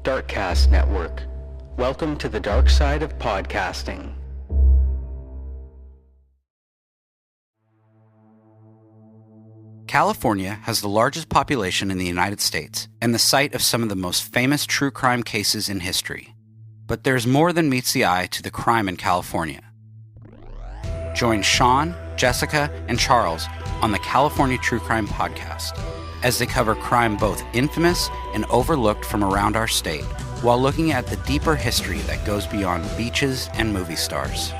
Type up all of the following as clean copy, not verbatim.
Darkcast Network. Welcome to the dark side of podcasting. California has the largest population in the United States and the site of some of the most famous true crime cases in history. But there's more than meets the eye to the crime in California. Join Sean, Jessica, and Charles on the California True Crime Podcast as they cover crime both infamous and overlooked from around our state, while looking at the deeper history that goes beyond beaches and movie stars.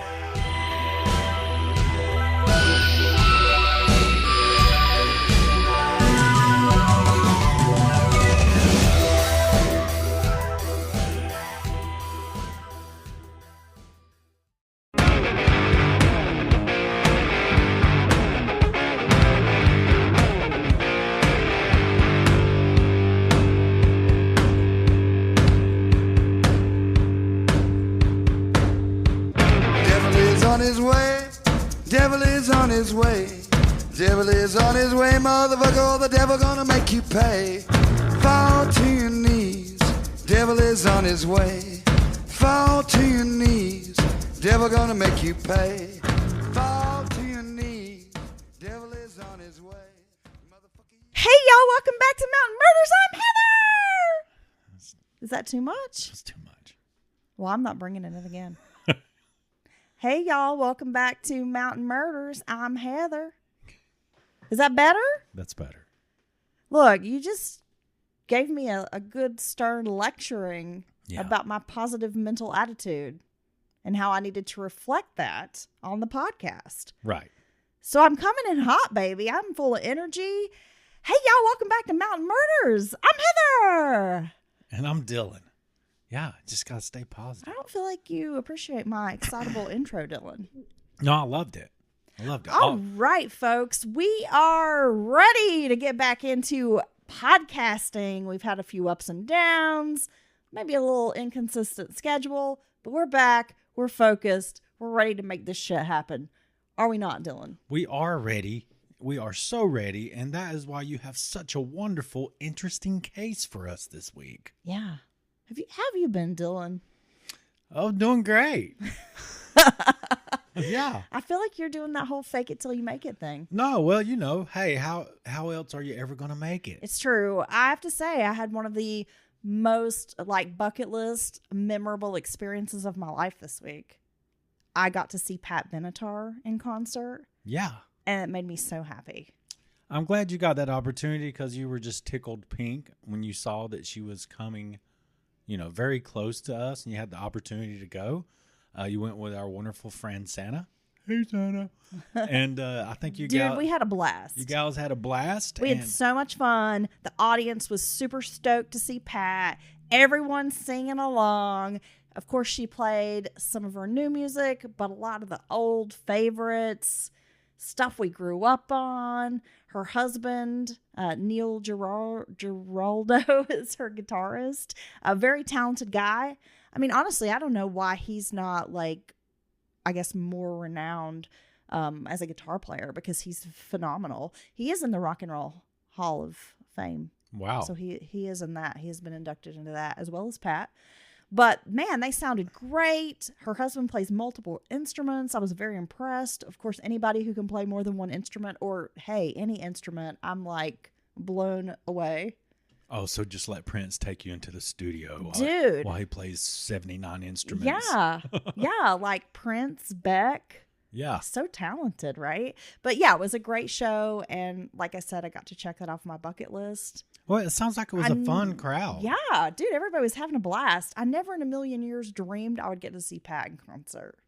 Devil is on his way. Devil is on his way, motherfucker. The devil gonna make you pay. Fall to your knees. Devil is on his way. Fall to your knees. Devil gonna make you pay. Fall to your knees. Devil is on his way. Hey y'all, welcome back to Mountain Murders. I'm Heather. Is that too much? That's too much. Well, I'm not bringing it in again. Hey y'all, welcome back to Mountain Murders. I'm Heather. Is that better? That's better. Look, you just gave me a good stern lecturing about my positive mental attitude and how I needed to reflect that on the podcast. Right. So I'm coming in hot, baby. I'm full of energy. Hey y'all, welcome back to Mountain Murders. I'm Heather. And I'm Dylan. Yeah, just got to stay positive. I don't feel like you appreciate my excitable intro, Dylan. No, I loved it. All right, folks. We are ready to get back into podcasting. We've had a few ups and downs, maybe a little inconsistent schedule, but we're back. We're focused. We're ready to make this shit happen. Are we not, Dylan? We are ready. We are so ready, and that is why you have such a wonderful, interesting case for us this week. Yeah. Have you been, Dylan? Oh, doing great. Yeah. I feel like you're doing that whole fake it till you make it thing. No, well, hey, how else are you ever going to make it? It's true. I have to say, I had one of the most bucket list memorable experiences of my life this week. I got to see Pat Benatar in concert. Yeah. And it made me so happy. I'm glad you got that opportunity because you were just tickled pink when you saw that she was coming very close to us, and you had the opportunity to go. You went with our wonderful friend Santa. Hey, Santa. And I think you Dude, we had a blast. You gals had a blast. We had so much fun. The audience was super stoked to see Pat. Everyone singing along. Of course, she played some of her new music, but a lot of the old favorites, stuff we grew up on. Her husband, Neil Giraldo, is her guitarist. A very talented guy. I mean, honestly, I don't know why he's not, more renowned as a guitar player, because he's phenomenal. He is in the Rock and Roll Hall of Fame. Wow. So he is in that. He has been inducted into that, as well as Pat. But, man, they sounded great. Her husband plays multiple instruments. I was very impressed. Of course, anybody who can play more than one instrument, or, hey, any instrument, I'm, blown away. Oh, so just let Prince take you into the studio while he plays 79 instruments. Yeah. Yeah, like Prince, Beck. Yeah. So talented, right? But, yeah, it was a great show. And, like I said, I got to check that off my bucket list. Well, it sounds like it was a fun crowd. Yeah, dude, everybody was having a blast. I never in a million years dreamed I would get to see Pat in concert.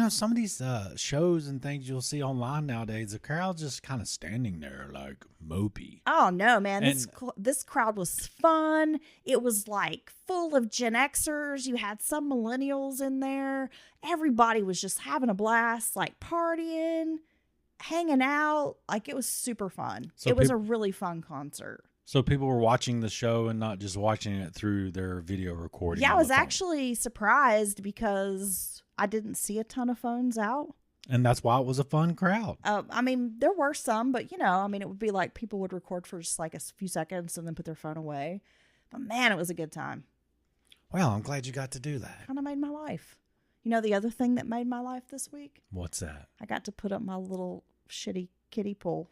Some of these shows and things you'll see online nowadays, the crowd's just kind of standing there mopey. Oh, no, man. This crowd was fun. It was full of Gen Xers. You had some millennials in there. Everybody was just having a blast, partying, hanging out. It was super fun. So it was a really fun concert. So people were watching the show and not just watching it through their video recording. Yeah, I was actually surprised because I didn't see a ton of phones out. And that's why it was a fun crowd. There were some, but it would be people would record for just a few seconds and then put their phone away. But man, it was a good time. Well, I'm glad you got to do that. Kind of made my life. You know the other thing that made my life this week? What's that? I got to put up my little shitty kiddie pool.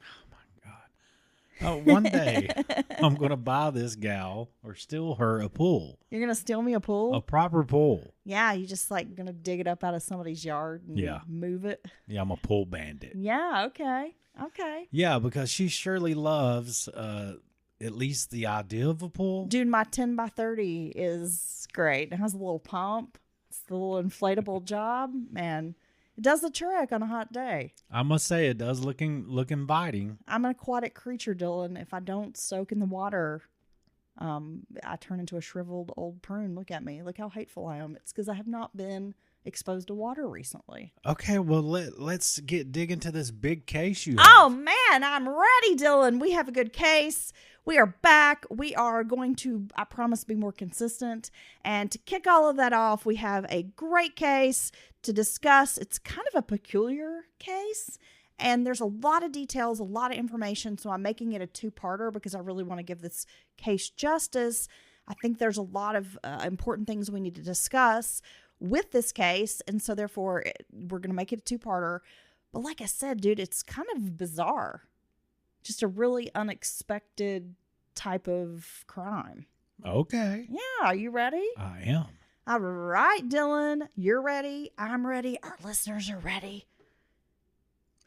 Oh, one day I'm going to buy this gal or steal her a pool. You're going to steal me a pool? A proper pool. Yeah, you just like going to dig it up out of somebody's yard and move it. Yeah, I'm a pool bandit. Yeah, okay. Okay. Yeah, because she surely loves at least the idea of a pool. Dude, my 10 by 30 is great. It has a little pump. It's the little inflatable job. Man, it does the trick on a hot day. I must say it does look inviting. I'm an aquatic creature, Dylan. If I don't soak in the water, I turn into a shriveled old prune. Look at me. Look how hateful I am. It's because I have not been exposed to water recently. Okay, well, let's dig into this big case you have. Oh, man, I'm ready, Dylan. We have a good case. We are back. We are going to, I promise, be more consistent. And to kick all of that off, we have a great case to discuss. It's kind of a peculiar case, and there's a lot of details, a lot of information, so I'm making it a two-parter because I really want to give this case justice. I think there's a lot of important things we need to discuss with this case, and so therefore we're going to make it a two-parter. But like I said, dude, it's kind of bizarre. Just a really unexpected type of crime. Okay. Yeah, are you ready? I am. All right, Dylan, you're ready. I'm ready. Our listeners are ready.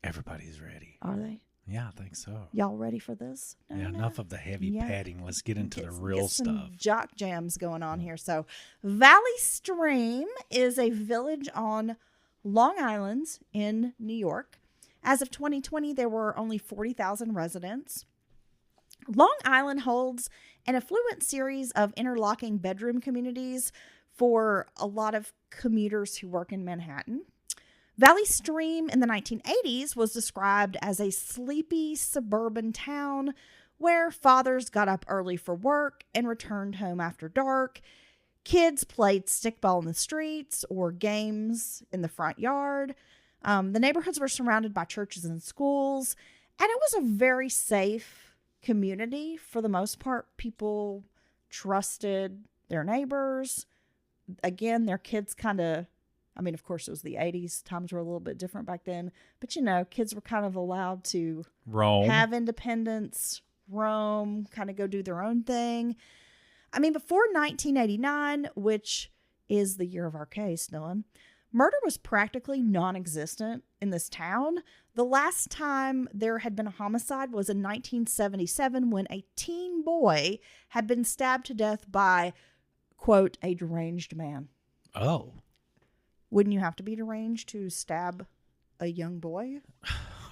Everybody's ready. Are they? Yeah, I think so. Y'all ready for this? Yeah, enough of the heavy padding. Let's get into the real stuff. Jock jams going on here. So, Valley Stream is a village on Long Island in New York. As of 2020, there were only 40,000 residents. Long Island holds an affluent series of interlocking bedroom communities for a lot of commuters who work in Manhattan. Valley Stream in the 1980s was described as a sleepy suburban town where fathers got up early for work and returned home after dark. Kids played stickball in the streets or games in the front yard. The neighborhoods were surrounded by churches and schools, and it was a very safe community. For the most part, people trusted their neighbors. Again, their kids kind of, I mean, of course, it was the 80s. Times were a little bit different back then. But, you know, kids were kind of allowed to roam, have independence, roam, kind of go do their own thing. I mean, before 1989, which is the year of our case, Dylan, murder was practically non-existent in this town. The last time there had been a homicide was in 1977 when a teen boy had been stabbed to death by, quote, a deranged man. Oh. Wouldn't you have to be deranged to stab a young boy?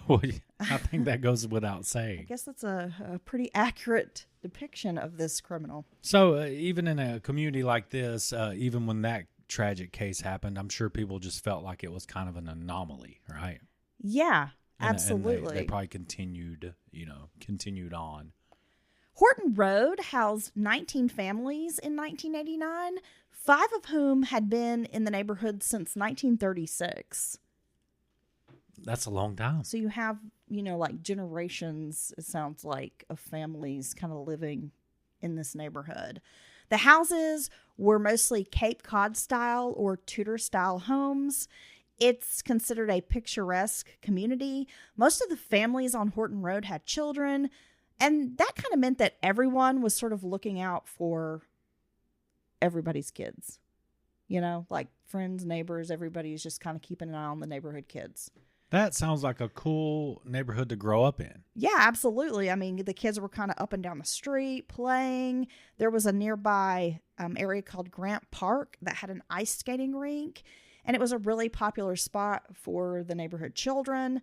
Well, I think that goes without saying. I guess that's a pretty accurate depiction of this criminal. So even in a community like this, even when that tragic case happened, I'm sure people just felt like it was kind of an anomaly, right? Yeah, and absolutely. They probably continued on. Horton Road housed 19 families in 1989, 5 of whom had been in the neighborhood since 1936. That's a long time. So you have, like generations, it sounds like, of families kind of living in this neighborhood. The houses were mostly Cape Cod style or Tudor style homes. It's considered a picturesque community. Most of the families on Horton Road had children, and that kind of meant that everyone was sort of looking out for everybody's kids. Like friends, neighbors, everybody's just kind of keeping an eye on the neighborhood kids. That sounds like a cool neighborhood to grow up in. Yeah, absolutely. I mean, the kids were kind of up and down the street playing. There was a nearby area called Grant Park that had an ice skating rink, and it was a really popular spot for the neighborhood children.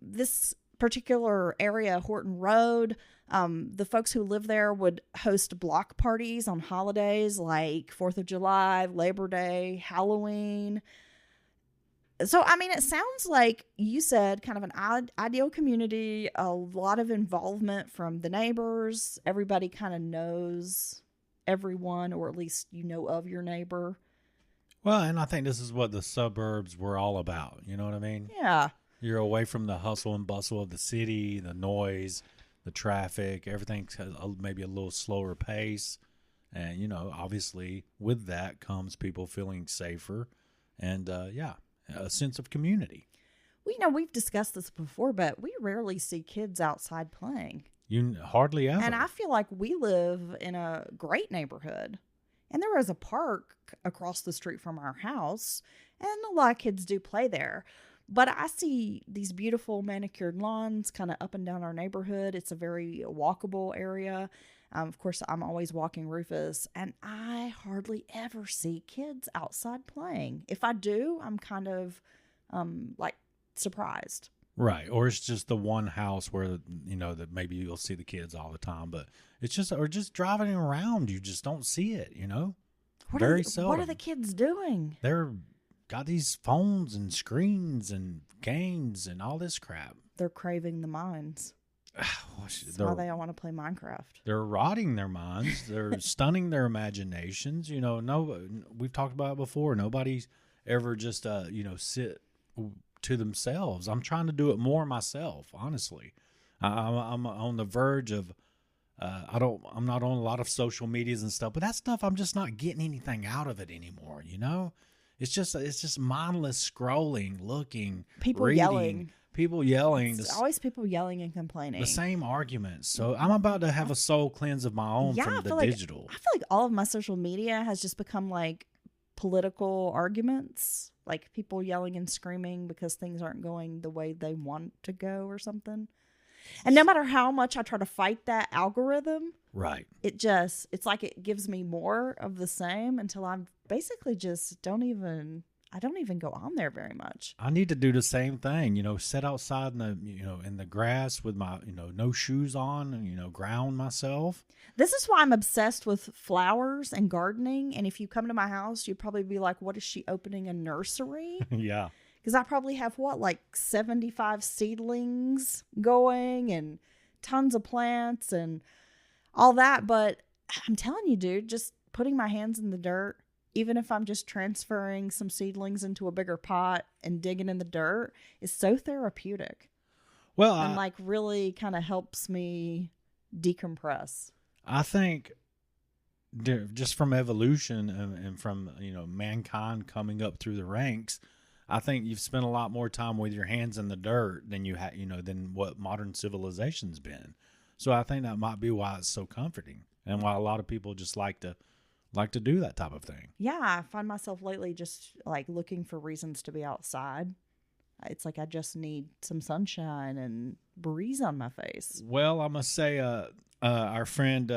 This particular area, Horton Road, the folks who live there would host block parties on holidays like 4th of July, Labor Day, Halloween. So, I mean, it sounds like you said kind of an ideal community, a lot of involvement from the neighbors. Everybody kind of knows everyone, or at least of your neighbor. Well, and I think this is what the suburbs were all about. You know what I mean? Yeah. You're away from the hustle and bustle of the city, the noise, the traffic, everything's maybe a little slower pace. And, you know, obviously with that comes people feeling safer and, a sense of community. Well, you know, we've discussed this before, but we rarely see kids outside playing. You hardly ever. And I feel like we live in a great neighborhood. And there is a park across the street from our house, and a lot of kids do play there. But I see these beautiful manicured lawns kind of up and down our neighborhood. It's a very walkable area. Of course, I'm always walking Rufus, and I hardly ever see kids outside playing. If I do, I'm kind of like surprised. Right. Or it's just the one house where, you know, that maybe you'll see the kids all the time, but it's just, or just driving around, you just don't see it, you know? Very seldom. What are the kids doing? They're got these phones and screens and games and all this crap. They're craving the minds. That's why they all want to play Minecraft. They're rotting their minds. They're stunning their imaginations. You know, we've talked about it before. Nobody's ever just, sit to themselves. I'm trying to do it more myself, honestly. I'm on the verge of, I'm not on a lot of social medias and stuff, but that stuff, I'm just not getting anything out of it anymore. You know, it's just mindless scrolling, looking, people reading. yelling. People yelling. It's always people yelling and complaining. The same arguments. So I'm about to have a soul cleanse of my own from the digital. I feel like all of my social media has just become like political arguments, like people yelling and screaming because things aren't going the way they want to go or something. And no matter how much I try to fight that algorithm, right, it's like it gives me more of the same until I'm basically just I don't even go on there very much. I need to do the same thing, you know, sit outside in the grass with my, no shoes on and, ground myself. This is why I'm obsessed with flowers and gardening. And if you come to my house, you'd probably be like, what is she opening a nursery? Yeah. Because I probably have 75 seedlings going and tons of plants and all that. But I'm telling you, dude, just putting my hands in the dirt, even if I'm just transferring some seedlings into a bigger pot and digging in the dirt, is so therapeutic. Well, and really kind of helps me decompress. I think just from evolution and from, mankind coming up through the ranks, I think you've spent a lot more time with your hands in the dirt than than what modern civilization's been. So I think that might be why it's so comforting and why a lot of people just like to do that type of thing. Yeah, I find myself lately just looking for reasons to be outside. It's like I just need some sunshine and breeze on my face. Well, I must say, our friend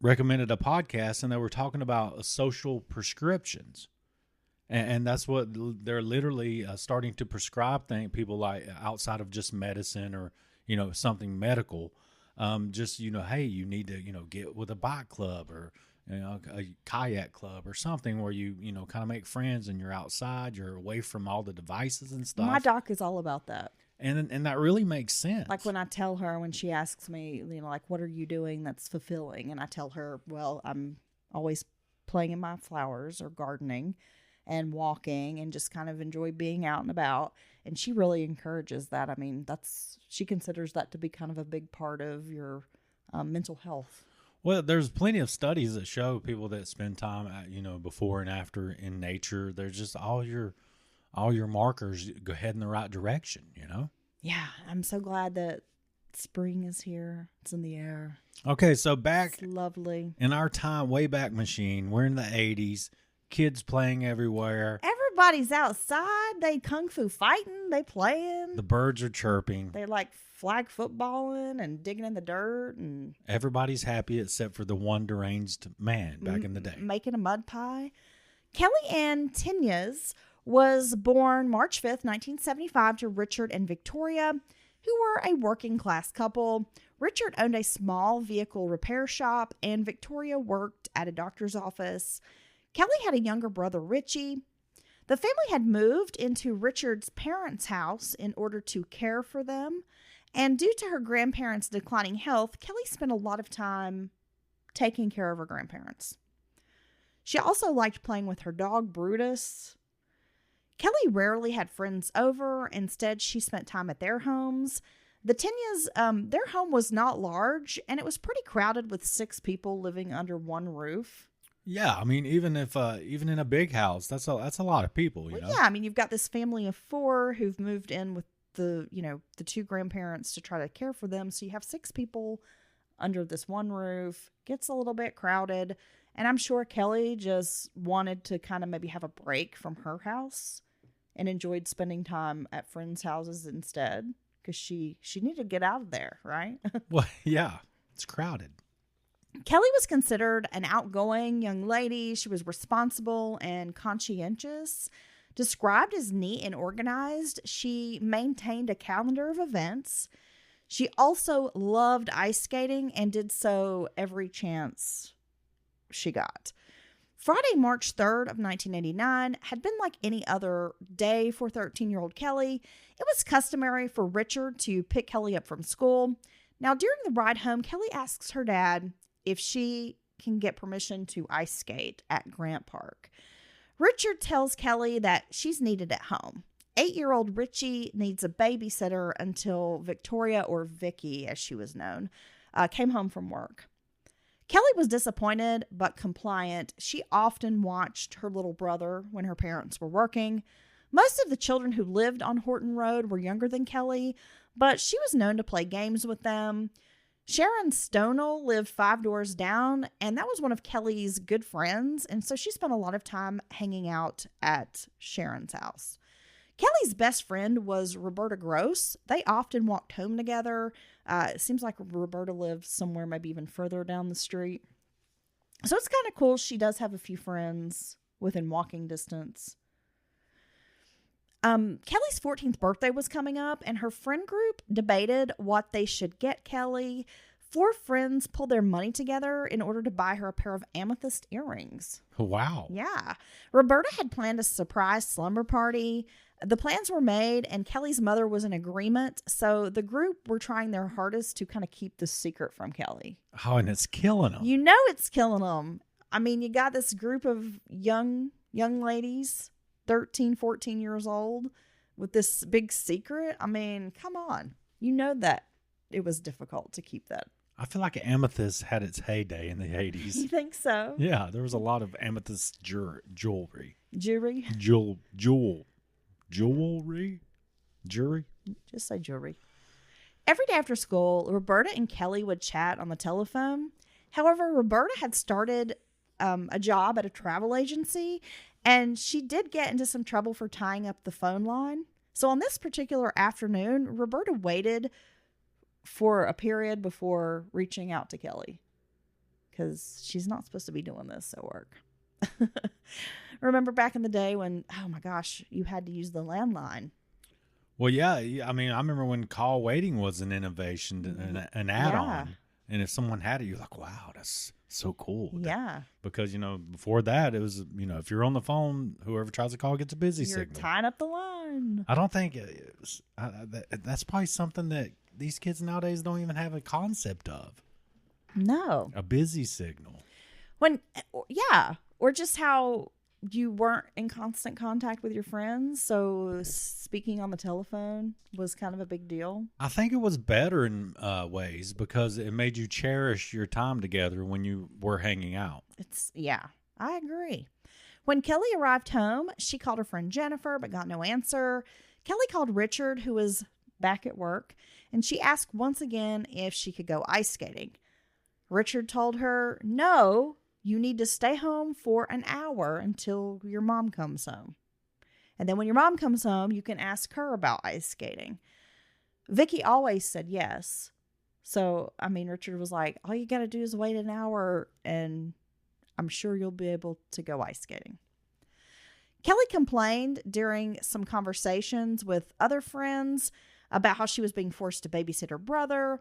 recommended a podcast, and they were talking about social prescriptions. And that's what they're literally starting to prescribe people like outside of just medicine or, something medical. Hey, you need to, get with a bike club or, a kayak club or something where you, kind of make friends and you're outside, you're away from all the devices and stuff. My doc is all about that. And that really makes sense. Like when I tell her, when she asks me, what are you doing that's fulfilling? And I tell her, well, I'm always playing in my flowers or gardening and walking and just kind of enjoy being out and about. And she really encourages that. I mean, she considers that to be kind of a big part of your mental health. Well, there's plenty of studies that show people that spend time, before and after in nature, there's just all your markers go head in the right direction, Yeah, I'm so glad that spring is here. It's in the air. Okay, so back it's lovely. In our time, way back machine, we're in the 80s, kids playing everywhere. Everybody's outside. They kung fu fighting. They playing. The birds are chirping. They flag footballing and digging in the dirt. And everybody's happy except for the one deranged man back in the day. Making a mud pie. Kelly Ann Tenias was born March 5th, 1975 to Richard and Victoria, who were a working class couple. Richard owned a small vehicle repair shop and Victoria worked at a doctor's office. Kelly had a younger brother, Richie. The family had moved into Richard's parents' house in order to care for them. And due to her grandparents' declining health, Kelly spent a lot of time taking care of her grandparents. She also liked playing with her dog, Brutus. Kelly rarely had friends over. Instead, she spent time at their homes. The Tenyas, their home was not large, and it was pretty crowded with 6 people living under one roof. Yeah, I mean, even in a big house, that's a lot of people, you know. Yeah, I mean, you've got this family of 4 who've moved in with the 2 grandparents to try to care for them. So you have 6 people under this one roof. Gets a little bit crowded, and I'm sure Kelly just wanted to kind of maybe have a break from her house and enjoyed spending time at friends' houses instead because she needed to get out of there, right? Well, yeah, it's crowded. Kelly was considered an outgoing young lady. She was responsible and conscientious. Described as neat and organized, she maintained a calendar of events. She also loved ice skating and did so every chance she got. Friday, March 3rd of 1989 had been like any other day for 13-year-old Kelly. It was customary for Richard to pick Kelly up from school. Now, during the ride home, Kelly asks her dad if she can get permission to ice skate at Grant Park. Richard tells Kelly that she's needed at home. 8-year-old Richie needs a babysitter until Victoria, or Vicky as she was known, came home from work. Kelly was disappointed but compliant. She often watched her little brother when her parents were working. Most of the children who lived on Horton Road were younger than Kelly, but she was known to play games with them. Sharon Stonell lived 5 doors down, and that was one of Kelly's good friends, and so she spent a lot of time hanging out at Sharon's house. Kelly's best friend was Roberta Gross. They often walked home together. It seems like Roberta lived somewhere maybe even further down the street. So it's kind of cool. She does have a few friends within walking distance. Kelly's 14th birthday was coming up, and her friend group debated what they should get Kelly. 4 friends pulled their money together in order to buy her a pair of amethyst earrings. Wow. Yeah. Roberta had planned a surprise slumber party. The plans were made, and Kelly's mother was in agreement, so the group were trying their hardest to kind of keep the secret from Kelly. Oh, and it's killing them. You know it's killing them. I mean, you got this group of young ladies, 13, 14 years old, with this big secret. I mean, come on. You know that it was difficult to keep that. I feel like amethyst had its heyday in the 80s. You think so? Yeah, there was a lot of amethyst jewelry. Jewelry? Jewelry? Jury? Just say jewelry. Every day after school, Roberta and Kelly would chat on the telephone. However, Roberta had started a job at a travel agency, and she did get into some trouble for tying up the phone line. So on this particular afternoon, Roberta waited for a period before reaching out to Kelly because she's not supposed to be doing this at work. Remember back in the day when, oh my gosh, you had to use the landline. Well, yeah. I mean, I remember when call waiting was an innovation, an add-on. Yeah. And if someone had it, you're like, wow, that's so cool. Yeah. Because, before that, it was, if you're on the phone, whoever tries to call gets a busy You're signal. tying up the line. I don't think that's probably something that these kids nowadays don't even have a concept of. No. A busy signal. Or just how you weren't in constant contact with your friends, so speaking on the telephone was kind of a big deal. I think it was better in ways because it made you cherish your time together when you were hanging out. I agree. When Kelly arrived home, she called her friend Jennifer but got no answer. Kelly called Richard, who was back at work, and she asked once again if she could go ice skating. Richard told her, no, you need to stay home for an hour until your mom comes home. And then when your mom comes home, you can ask her about ice skating. Vicky always said yes. So, Richard was like, all you got to do is wait an hour and I'm sure you'll be able to go ice skating. Kelly complained during some conversations with other friends about how she was being forced to babysit her brother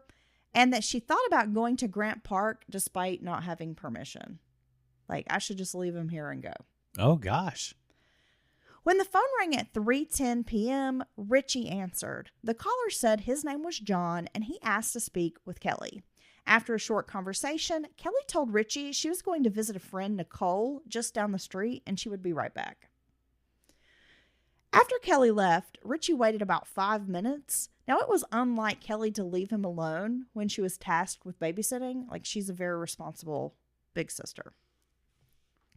and that she thought about going to Grant Park despite not having permission. Like, I should just leave him here and go. Oh, gosh. When the phone rang at 3:10 p.m., Richie answered. The caller said his name was John, and he asked to speak with Kelly. After a short conversation, Kelly told Richie she was going to visit a friend, Nicole, just down the street, and she would be right back. After Kelly left, Richie waited about 5 minutes Now, it was unlike Kelly to leave him alone when she was tasked with babysitting. Like, she's a very responsible big sister.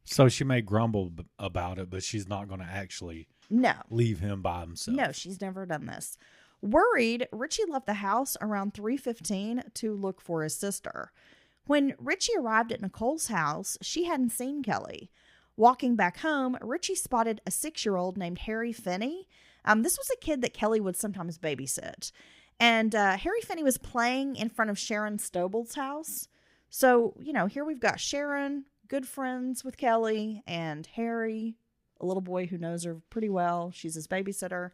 So she may grumble about it, but she's not going to actually leave him by himself. No, she's never done this. Worried, Richie left the house around 3:15 to look for his sister. When Richie arrived at Nicole's house, she hadn't seen Kelly. Walking back home, Richie spotted a 6-year-old named Harry Finney. This was a kid that Kelly would sometimes babysit. And Harry Finney was playing in front of Sharon Stobel's house. So, here we've got Sharon, good friends with Kelly, and Harry, a little boy who knows her pretty well. She's his babysitter.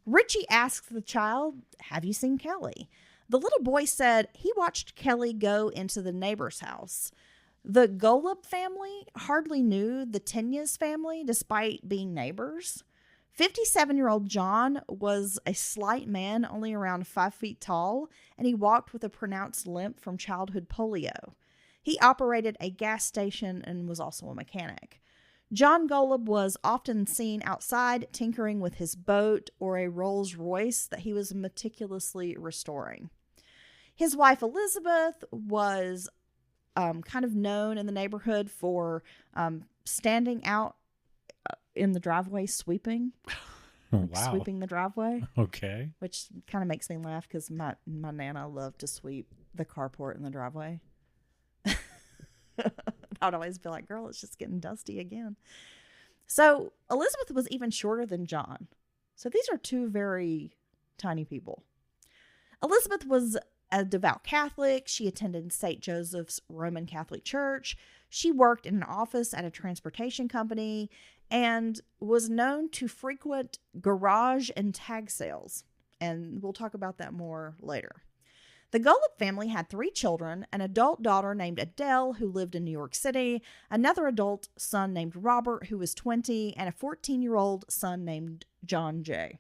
Richie asked the child, "Have you seen Kelly?" The little boy said he watched Kelly go into the neighbor's house. The Golub family hardly knew the Tenyas family despite being neighbors. 57-year-old John was a slight man, only around 5 feet tall, and he walked with a pronounced limp from childhood polio. He operated a gas station and was also a mechanic. John Golub was often seen outside tinkering with his boat or a Rolls Royce that he was meticulously restoring. His wife Elizabeth was kind of known in the neighborhood for standing out in the driveway sweeping. Wow. Sweeping the driveway. Okay. Which kind of makes me laugh because my Nana loved to sweep the carport in the driveway. I'd always be like, girl, it's just getting dusty again. So Elizabeth was even shorter than John. So these are two very tiny people. Elizabeth was a devout Catholic. She attended St. Joseph's Roman Catholic Church. She worked in an office at a transportation company and was known to frequent garage and tag sales. And we'll talk about that more later. The Golub family had 3 children, an adult daughter named Adele, who lived in New York City, another adult son named Robert, who was 20, and a 14-year-old son named John Jay.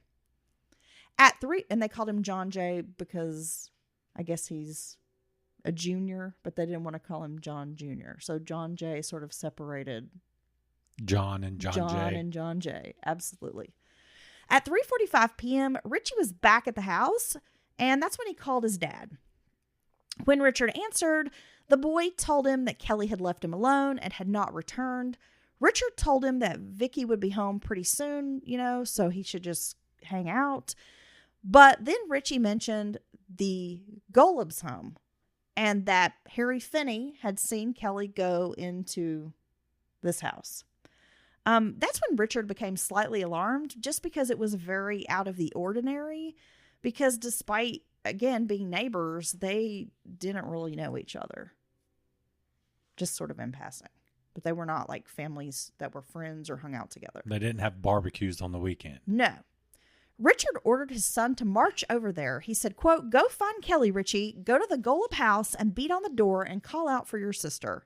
At 3, and they called him John Jay because I guess he's a junior, but they didn't want to call him John Jr. So John Jay sort of separated John and John Jay. Absolutely. At 3:45 p.m., Richie was back at the house, and that's when he called his dad. When Richard answered, the boy told him that Kelly had left him alone and had not returned. Richard told him that Vicky would be home pretty soon, so he should just hang out. But then Richie mentioned the Golub's home and that Harry Finney had seen Kelly go into this house. That's when Richard became slightly alarmed, just because it was very out of the ordinary. Because despite, again, being neighbors, they didn't really know each other. Just sort of in passing. But they were not like families that were friends or hung out together. They didn't have barbecues on the weekend. No. Richard ordered his son to march over there. He said, quote, "Go find Kelly, Richie. Go to the Golub house and beat on the door and call out for your sister."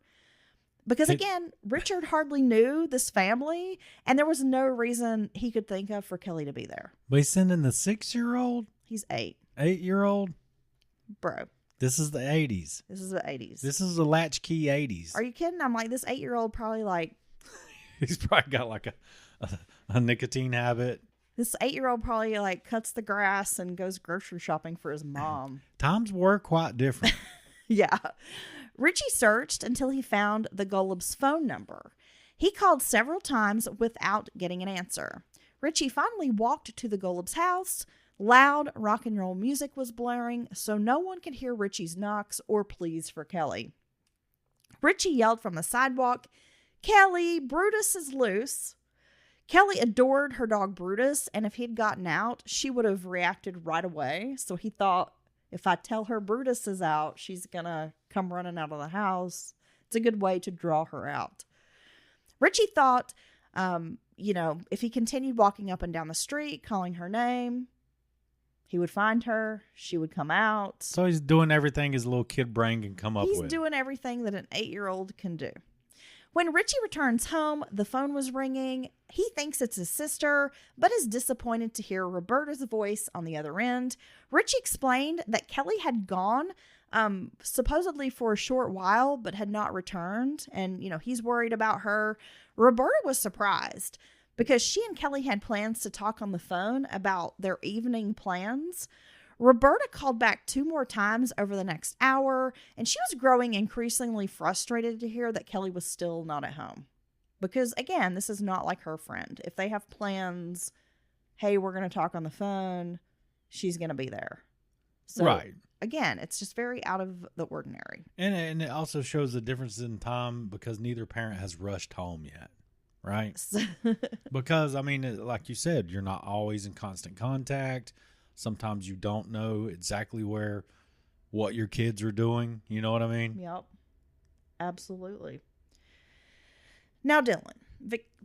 Because, again, Richard hardly knew this family, and there was no reason he could think of for Kelly to be there. But he's sending the 6-year-old? He's 8. 8-year-old? Bro. This is the 80s. This is the 80s. This is the latchkey 80s. Are you kidding? I'm like, this 8-year-old probably like... He's probably got like a nicotine habit. This 8-year-old probably like cuts the grass and goes grocery shopping for his mom. Times were quite different. Yeah. Richie searched until he found the Golub's phone number. He called several times without getting an answer. Richie finally walked to the Golub's house. Loud rock and roll music was blaring, so no one could hear Richie's knocks or pleas for Kelly. Richie yelled from the sidewalk, "Kelly, Brutus is loose." Kelly adored her dog Brutus, and if he'd gotten out, she would have reacted right away. So he thought, if I tell her Brutus is out, she's going to come running out of the house. It's a good way to draw her out. Richie thought, if he continued walking up and down the street, calling her name, he would find her. She would come out. So he's doing everything his little kid brain can come up with. He's doing everything that an 8-year-old can do. When Richie returns home, the phone was ringing. He thinks it's his sister, but is disappointed to hear Roberta's voice on the other end. Richie explained that Kelly had gone, supposedly for a short while, but had not returned. And, he's worried about her. Roberta was surprised because she and Kelly had plans to talk on the phone about their evening plans. Roberta called back 2 more times over the next hour, and she was growing increasingly frustrated to hear that Kelly was still not at home. Because, again, this is not like her friend. If they have plans, hey, we're going to talk on the phone, she's going to be there. So, right. Again, it's just very out of the ordinary. And it also shows the difference in time because neither parent has rushed home yet, right? Because, I mean, like you said, you're not always in constant contact. Sometimes you don't know exactly what your kids are doing. You know what I mean? Yep. Absolutely. Now, Dylan.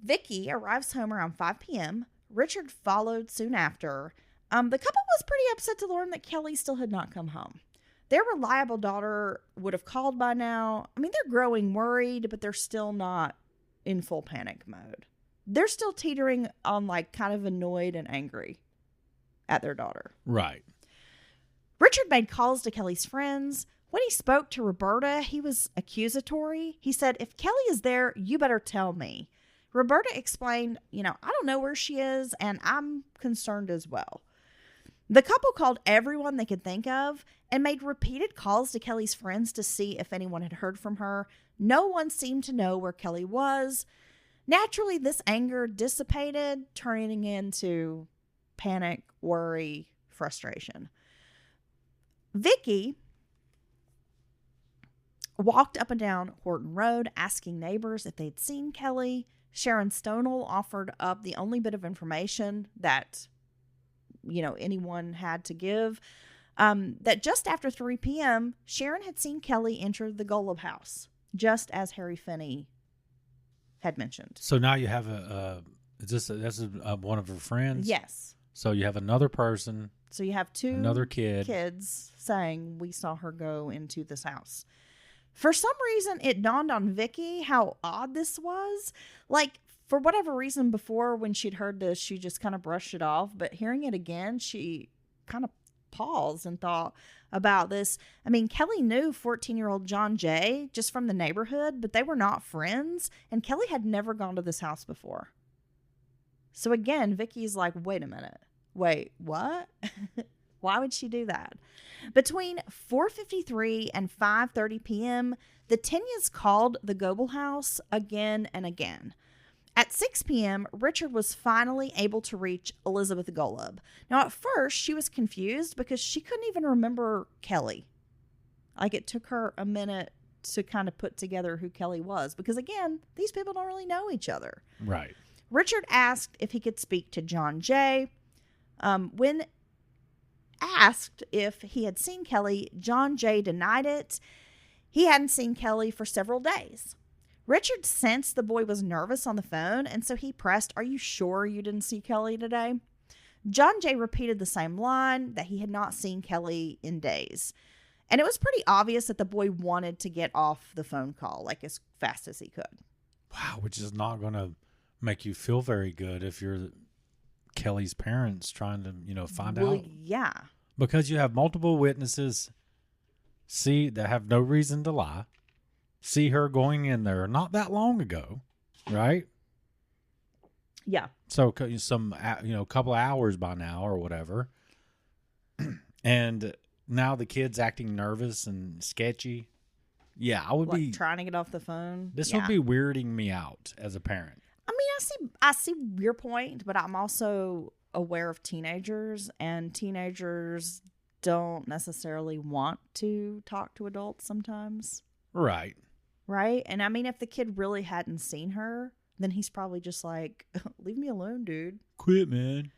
Vicky arrives home around 5 p.m. Richard followed soon after. The couple was pretty upset to learn that Kelly still had not come home. Their reliable daughter would have called by now. I mean, they're growing worried, but they're still not in full panic mode. They're still teetering on like kind of annoyed and angry at their daughter. Right. Richard made calls to Kelly's friends. When he spoke to Roberta, he was accusatory. He said, if Kelly is there, you better tell me. Roberta explained, I don't know where she is, and I'm concerned as well. The couple called everyone they could think of and made repeated calls to Kelly's friends to see if anyone had heard from her. No one seemed to know where Kelly was. Naturally, this anger dissipated, turning into panic, worry, frustration. Vicky walked up and down Horton Road asking neighbors if they'd seen Kelly. Sharon Stonell offered up the only bit of information that anyone had to give, that just after 3 p.m., Sharon had seen Kelly enter the Golub house, just as Harry Finney had mentioned. So now you have this is one of her friends? Yes. So you have another person. So you have another kids saying, we saw her go into this house. For some reason, it dawned on Vicky how odd this was. Like, for whatever reason before when she'd heard this, she just kind of brushed it off. But hearing it again, she kind of paused and thought about this. I mean, Kelly knew 14-year-old John Jay just from the neighborhood, but they were not friends. And Kelly had never gone to this house before. So again, Vicky's like, wait a minute. Wait, what? Why would she do that? Between 4:53 and 5:30 p.m., the Tinyas called the Goebel house again and again. At 6 p.m., Richard was finally able to reach Elizabeth Golub. Now, at first, she was confused because she couldn't even remember Kelly. Like, it took her a minute to kind of put together who Kelly was. Because, again, these people don't really know each other. Right. Richard asked if he could speak to John Jay. When asked if he had seen Kelly, John Jay denied it. He hadn't seen Kelly for several days. Richard sensed the boy was nervous on the phone, and so he pressed, "Are you sure you didn't see Kelly today?" John Jay repeated the same line, that he had not seen Kelly in days. And it was pretty obvious that the boy wanted to get off the phone call, like as fast as he could. Wow, which is not going to make you feel very good if you're Kelly's parents trying to, find out. Yeah. Because you have multiple witnesses that have no reason to lie. See her going in there not that long ago, right? Yeah. So couple of hours by now or whatever. And now the kid's acting nervous and sketchy. Yeah, I would be trying to get off the phone. This would be weirding me out as a parent. I mean, I see your point, but I'm also aware of teenagers, and teenagers don't necessarily want to talk to adults sometimes. Right. Right? And I mean, if the kid really hadn't seen her, then he's probably just like, leave me alone, dude. Quit, man.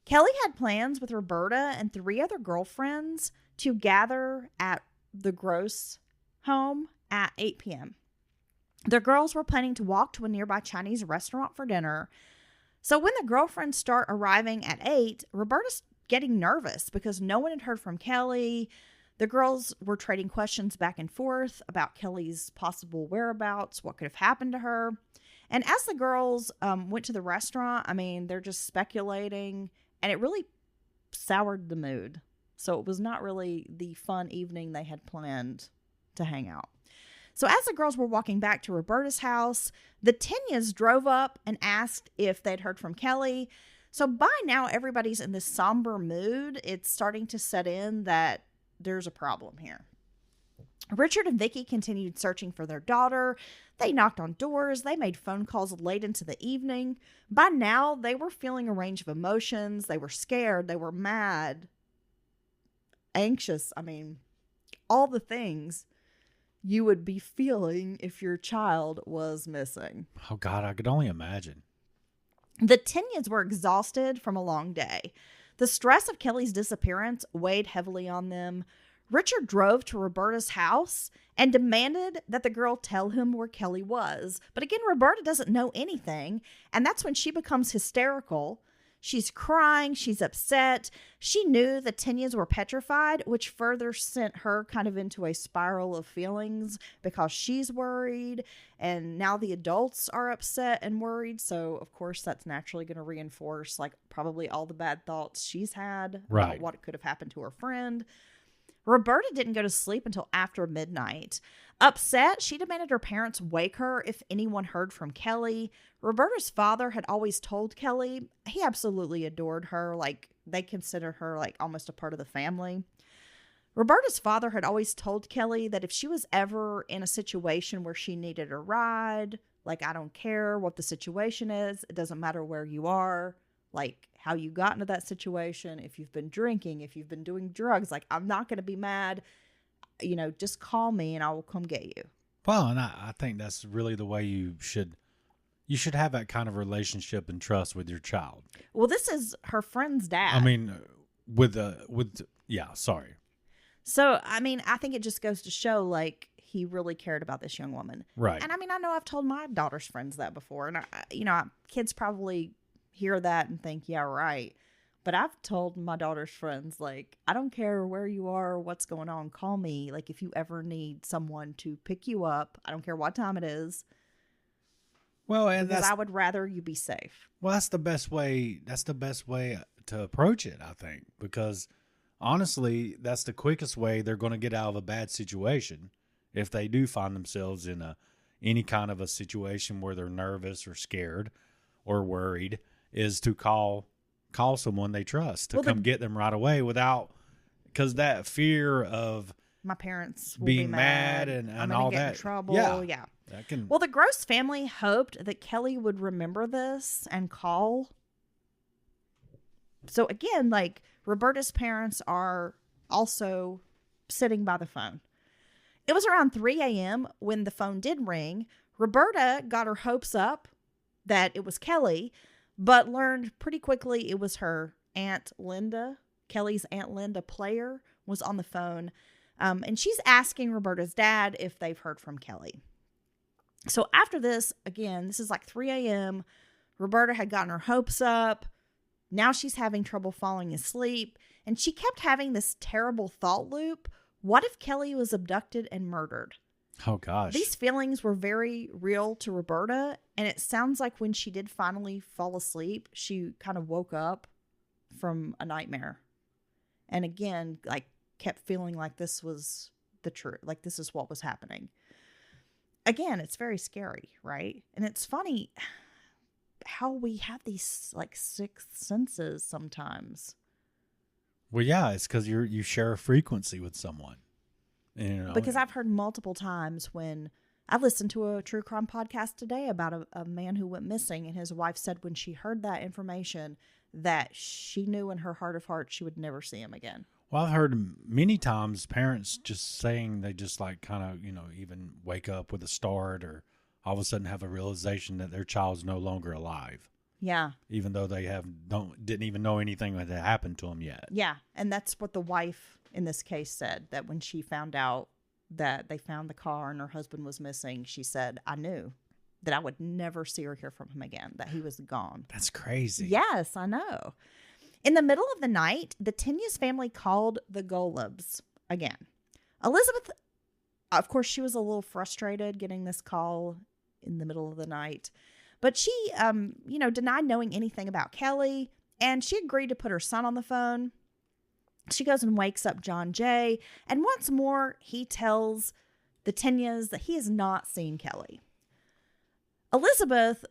Kelly had plans with Roberta and 3 other girlfriends to gather at the Gross home at 8 p.m. The girls were planning to walk to a nearby Chinese restaurant for dinner. So when the girlfriends start arriving at 8, Roberta's getting nervous because no one had heard from Kelly. The girls were trading questions back and forth about Kelly's possible whereabouts, what could have happened to her. And as the girls went to the restaurant, I mean, they're just speculating, and it really soured the mood. So it was not really the fun evening they had planned to hang out. So as the girls were walking back to Roberta's house, the Tinyas drove up and asked if they'd heard from Kelly. So by now, everybody's in this somber mood. It's starting to set in that there's a problem here. Richard and Vicky continued searching for their daughter. They knocked on doors. They made phone calls late into the evening. By now, they were feeling a range of emotions. They were scared. They were mad, anxious. I mean, all the things you would be feeling if your child was missing. Oh, God, I could only imagine. The Tinyas were exhausted from a long day. The stress of Kelly's disappearance weighed heavily on them. Richard drove to Roberta's house and demanded that the girl tell him where Kelly was. But again, Roberta doesn't know anything, and that's when she becomes hysterical. She's crying. She's upset. She knew the Tinyas were petrified, which further sent her kind of into a spiral of feelings because she's worried, and now the adults are upset and worried. So, of course, that's naturally going to reinforce like probably all the bad thoughts she's had about what could have happened to her friend. Roberta didn't go to sleep until after midnight. Upset, she demanded her parents wake her if anyone heard from Kelly. Roberta's father had always told Kelly he absolutely adored her. Like, they considered her like almost a part of the family. Roberta's father had always told Kelly that if she was ever in a situation where she needed a ride, like, I don't care what the situation is. It doesn't matter where you are. Like, how you got into that situation, if you've been drinking, if you've been doing drugs, like, I'm not going to be mad. You know, just call me and I will come get you. Well, and I think that's really the way you should have that kind of relationship and trust with your child. Well, this is her friend's dad. I mean, sorry. So, I mean, I think it just goes to show, like, he really cared about this young woman. Right. And I mean, I know I've told my daughter's friends that before. And, kids probably hear that and think, yeah, right. But I've told my daughter's friends, like, I don't care where you are or what's going on. Call me. Like, if you ever need someone to pick you up, I don't care what time it is. Well, and because I would rather you be safe. Well, that's the best way. That's the best way to approach it, I think, because honestly, that's the quickest way they're going to get out of a bad situation if they do find themselves in any kind of a situation where they're nervous or scared or worried, is to call someone they trust to come get them right away because that fear of my parents will being be mad and all get that in trouble. Yeah. Well, the Gross family hoped that Kelly would remember this and call. So again, like, Roberta's parents are also sitting by the phone. It was around 3 a.m. when the phone did ring. Roberta got her hopes up that it was Kelly, but learned pretty quickly it was her Aunt Linda. Kelly's Aunt Linda Player was on the phone, and she's asking Roberta's dad if they've heard from Kelly. So after this, again, this is like 3 a.m. Roberta had gotten her hopes up. Now she's having trouble falling asleep, and she kept having this terrible thought loop. What if Kelly was abducted and murdered? Oh, gosh. These feelings were very real to Roberta, and it sounds like when she did finally fall asleep, she kind of woke up from a nightmare. And again, like, kept feeling like this was the truth, like this is what was happening. Again, it's very scary, right? And it's funny how we have these, like, sixth senses sometimes. Well, yeah, it's because you share a frequency with someone. Because I've heard multiple times when I listened to a true crime podcast today about a man who went missing, and his wife said when she heard that information that she knew in her heart of hearts she would never see him again. Well, I've heard many times parents just saying they just like kind of, even wake up with a start or all of a sudden have a realization that their child's no longer alive. Yeah. Even though they didn't even know anything had happened to them yet. Yeah. And that's what the wife in this case said, that when she found out that they found the car and her husband was missing, she said, I knew that I would never see or hear from him again, that he was gone. That's crazy. Yes, I know. In the middle of the night, the Tinyas family called the Golubs again. Elizabeth, of course, she was a little frustrated getting this call in the middle of the night. But she, denied knowing anything about Kelly, and she agreed to put her son on the phone. She goes and wakes up John Jay, and once more, he tells the Tinyas that he has not seen Kelly. Elizabeth,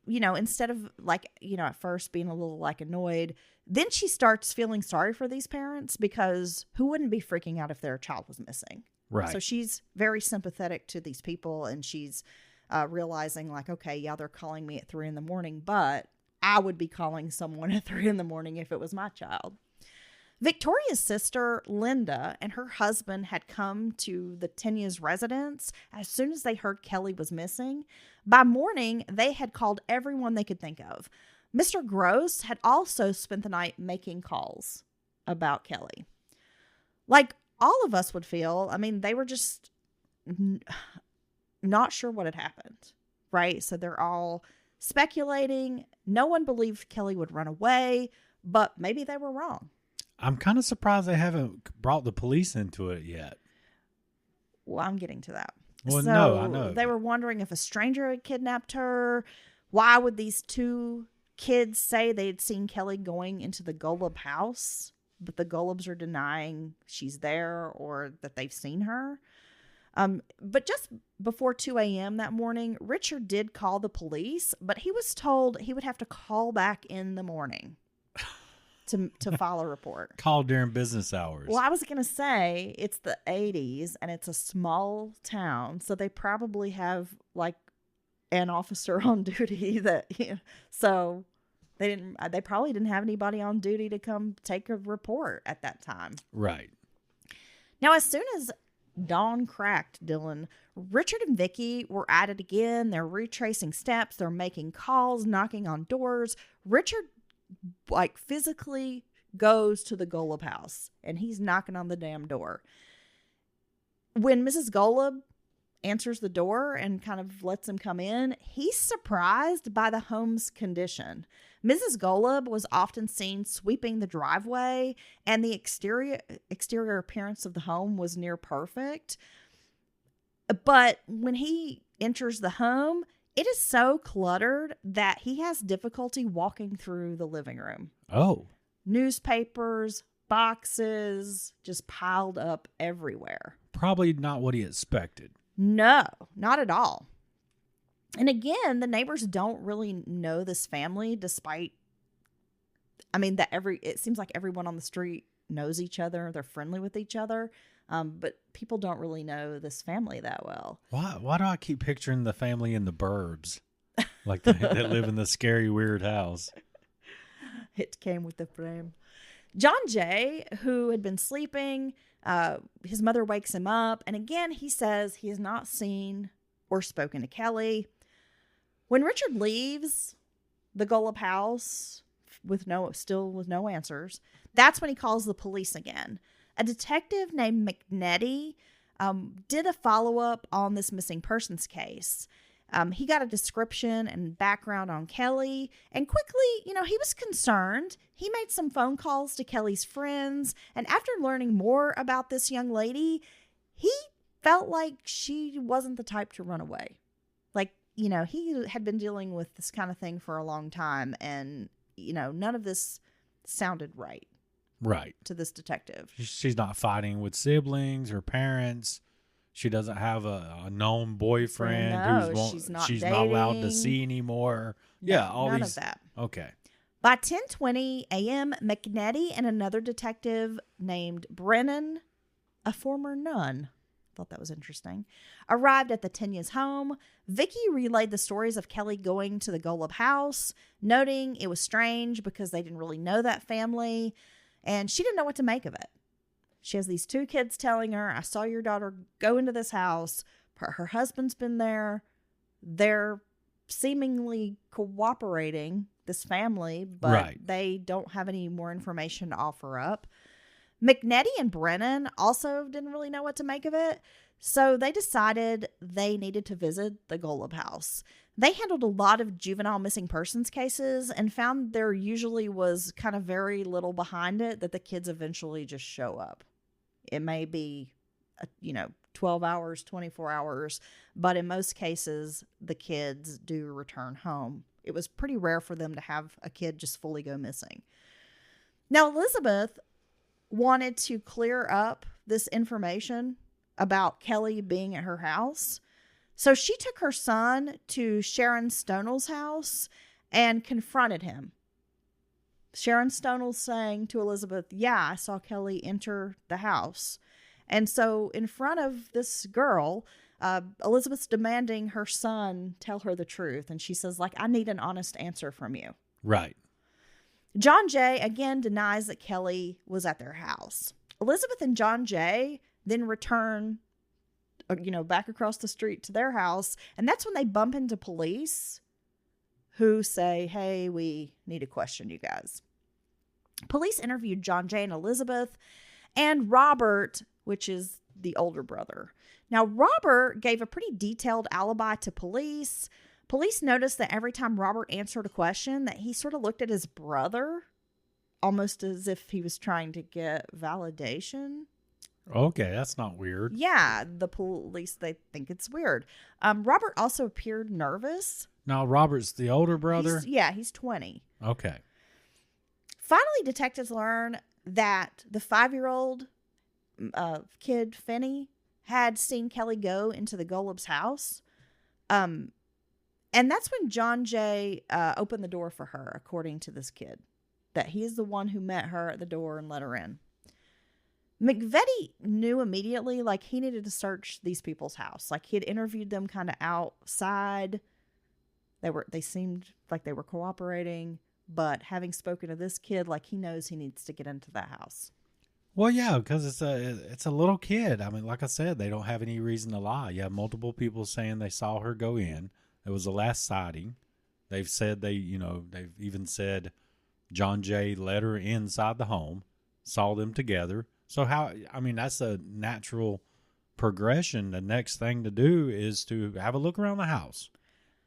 instead of at first being a little annoyed, then she starts feeling sorry for these parents because who wouldn't be freaking out if their child was missing? Right. So she's very sympathetic to these people, and she's realizing okay, yeah, they're calling me at 3 a.m, but I would be calling someone at 3 a.m. if it was my child. Victoria's sister, Linda, and her husband had come to the Tenya's residence as soon as they heard Kelly was missing. By morning, they had called everyone they could think of. Mr. Gross had also spent the night making calls about Kelly. Like all of us would feel, they were just not sure what had happened, right? So they're all speculating. No one believed Kelly would run away, but maybe they were wrong. I'm kind of surprised they haven't brought the police into it yet. Well, I'm getting to that. Well, so no, I know. They were wondering if a stranger had kidnapped her. Why would these two kids say they had seen Kelly going into the Golub house, but the Golubs are denying she's there or that they've seen her? But just before 2 a.m. that morning, Richard did call the police, but he was told he would have to call back in the morning to file a report. Call during business hours. Well, I was going to say it's the 80s and it's a small town, so they probably have an officer on duty so they probably didn't have anybody on duty to come take a report at that time. Right. Now, as soon as dawn cracked, Dylan, Richard and Vicky were at it again. They're retracing steps. They're making calls, knocking on doors. Richard physically goes to the Golub house and he's knocking on the damn door. When Mrs. Golub answers the door and kind of lets him come in, he's surprised by the home's condition. Mrs. Golub was often seen sweeping the driveway, and the exterior appearance of the home was near perfect. But when he enters the home, it is so cluttered that he has difficulty walking through the living room. Oh. Newspapers, boxes, just piled up everywhere. Probably not what he expected. No, not at all. And again, the neighbors don't really know this family, despite, it seems like everyone on the street knows each other. They're friendly with each other. But people don't really know this family that well. Why do I keep picturing the family in the burbs? Like they live in the scary, weird house. It came with the frame. John Jay, who had been sleeping, his mother wakes him up. And again, he says he has not seen or spoken to Kelly. When Richard leaves the Golub house with no answers, that's when he calls the police again. A detective named McNetty did a follow-up on this missing persons case. He got a description and background on Kelly, and quickly, he was concerned. He made some phone calls to Kelly's friends, and after learning more about this young lady, he felt like she wasn't the type to run away. He had been dealing with this kind of thing for a long time, and, none of this sounded right. Right. To this detective. She's not fighting with siblings or parents. She doesn't have a known boyfriend she's not dating. allowed to see anymore. All none these. Of that. Okay. By 10:20 a.m., McNetty and another detective named Brennan, a former nun, thought that was interesting, arrived at the Tenya's home. Vicky relayed the stories of Kelly going to the Golub house, noting it was strange because they didn't really know that family, and she didn't know what to make of it. She has these two kids telling her, I saw your daughter go into this house. Her husband's been there. They're seemingly cooperating, this family, but they don't have any more information to offer up. McNetty and Brennan also didn't really know what to make of it, so they decided they needed to visit the Golub house. They handled a lot of juvenile missing persons cases and found there usually was kind of very little behind it, that the kids eventually just show up. It may be, 12 hours, 24 hours, but in most cases, the kids do return home. It was pretty rare for them to have a kid just fully go missing. Now, Elizabeth wanted to clear up this information about Kelly being at her house. So she took her son to Sharon Stonell's house and confronted him. Sharon Stonell saying to Elizabeth, yeah, I saw Kelly enter the house. And so in front of this girl, Elizabeth's demanding her son tell her the truth. And she says, like, I need an honest answer from you. Right. John Jay again denies that Kelly was at their house. Elizabeth and John Jay then return, back across the street to their house. And that's when they bump into police who say, hey, we need to question you guys. Police interviewed John Jay and Elizabeth and Robert, which is the older brother. Now, Robert gave a pretty detailed alibi to police. Police noticed that every time Robert answered a question, that he sort of looked at his brother, almost as if he was trying to get validation. Okay, that's not weird. Yeah, the police, they think it's weird. Robert also appeared nervous. Now, Robert's the older brother? He's 20. Okay. Finally, detectives learn that the 5-year-old kid, Finney, had seen Kelly go into the Golub's house. And that's when John Jay opened the door for her, according to this kid. That he is the one who met her at the door and let her in. McVetti knew immediately, like, he needed to search these people's house. Like, he had interviewed them kind of outside. They seemed like they were cooperating. But having spoken to this kid, like, he knows he needs to get into that house. Well, yeah, because it's a little kid. I mean, like I said, they don't have any reason to lie. You have multiple people saying they saw her go in. It was the last sighting. They've said they've even said John Jay let her inside the home, saw them together. So that's a natural progression. The next thing to do is to have a look around the house.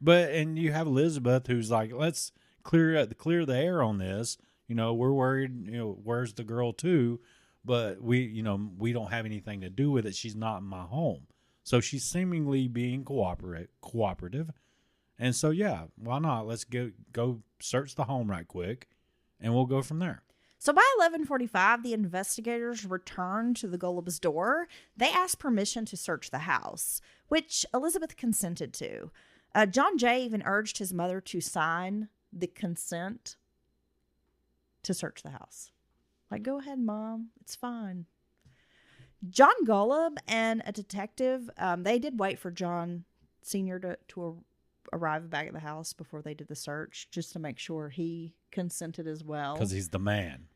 And you have Elizabeth who's like, let's clear the air on this. We're worried, where's the girl too? But we don't have anything to do with it. She's not in my home. So she's seemingly being cooperative. And so, yeah, why not? Let's go search the home right quick, and we'll go from there. So by 11:45, the investigators returned to the Golub's door. They asked permission to search the house, which Elizabeth consented to. John Jay even urged his mother to sign the consent to search the house. Like, go ahead, Mom. It's fine. John Golub and a detective, they did wait for John Sr. to arrive back at the house before they did the search, just to make sure he consented as well. Because he's the man.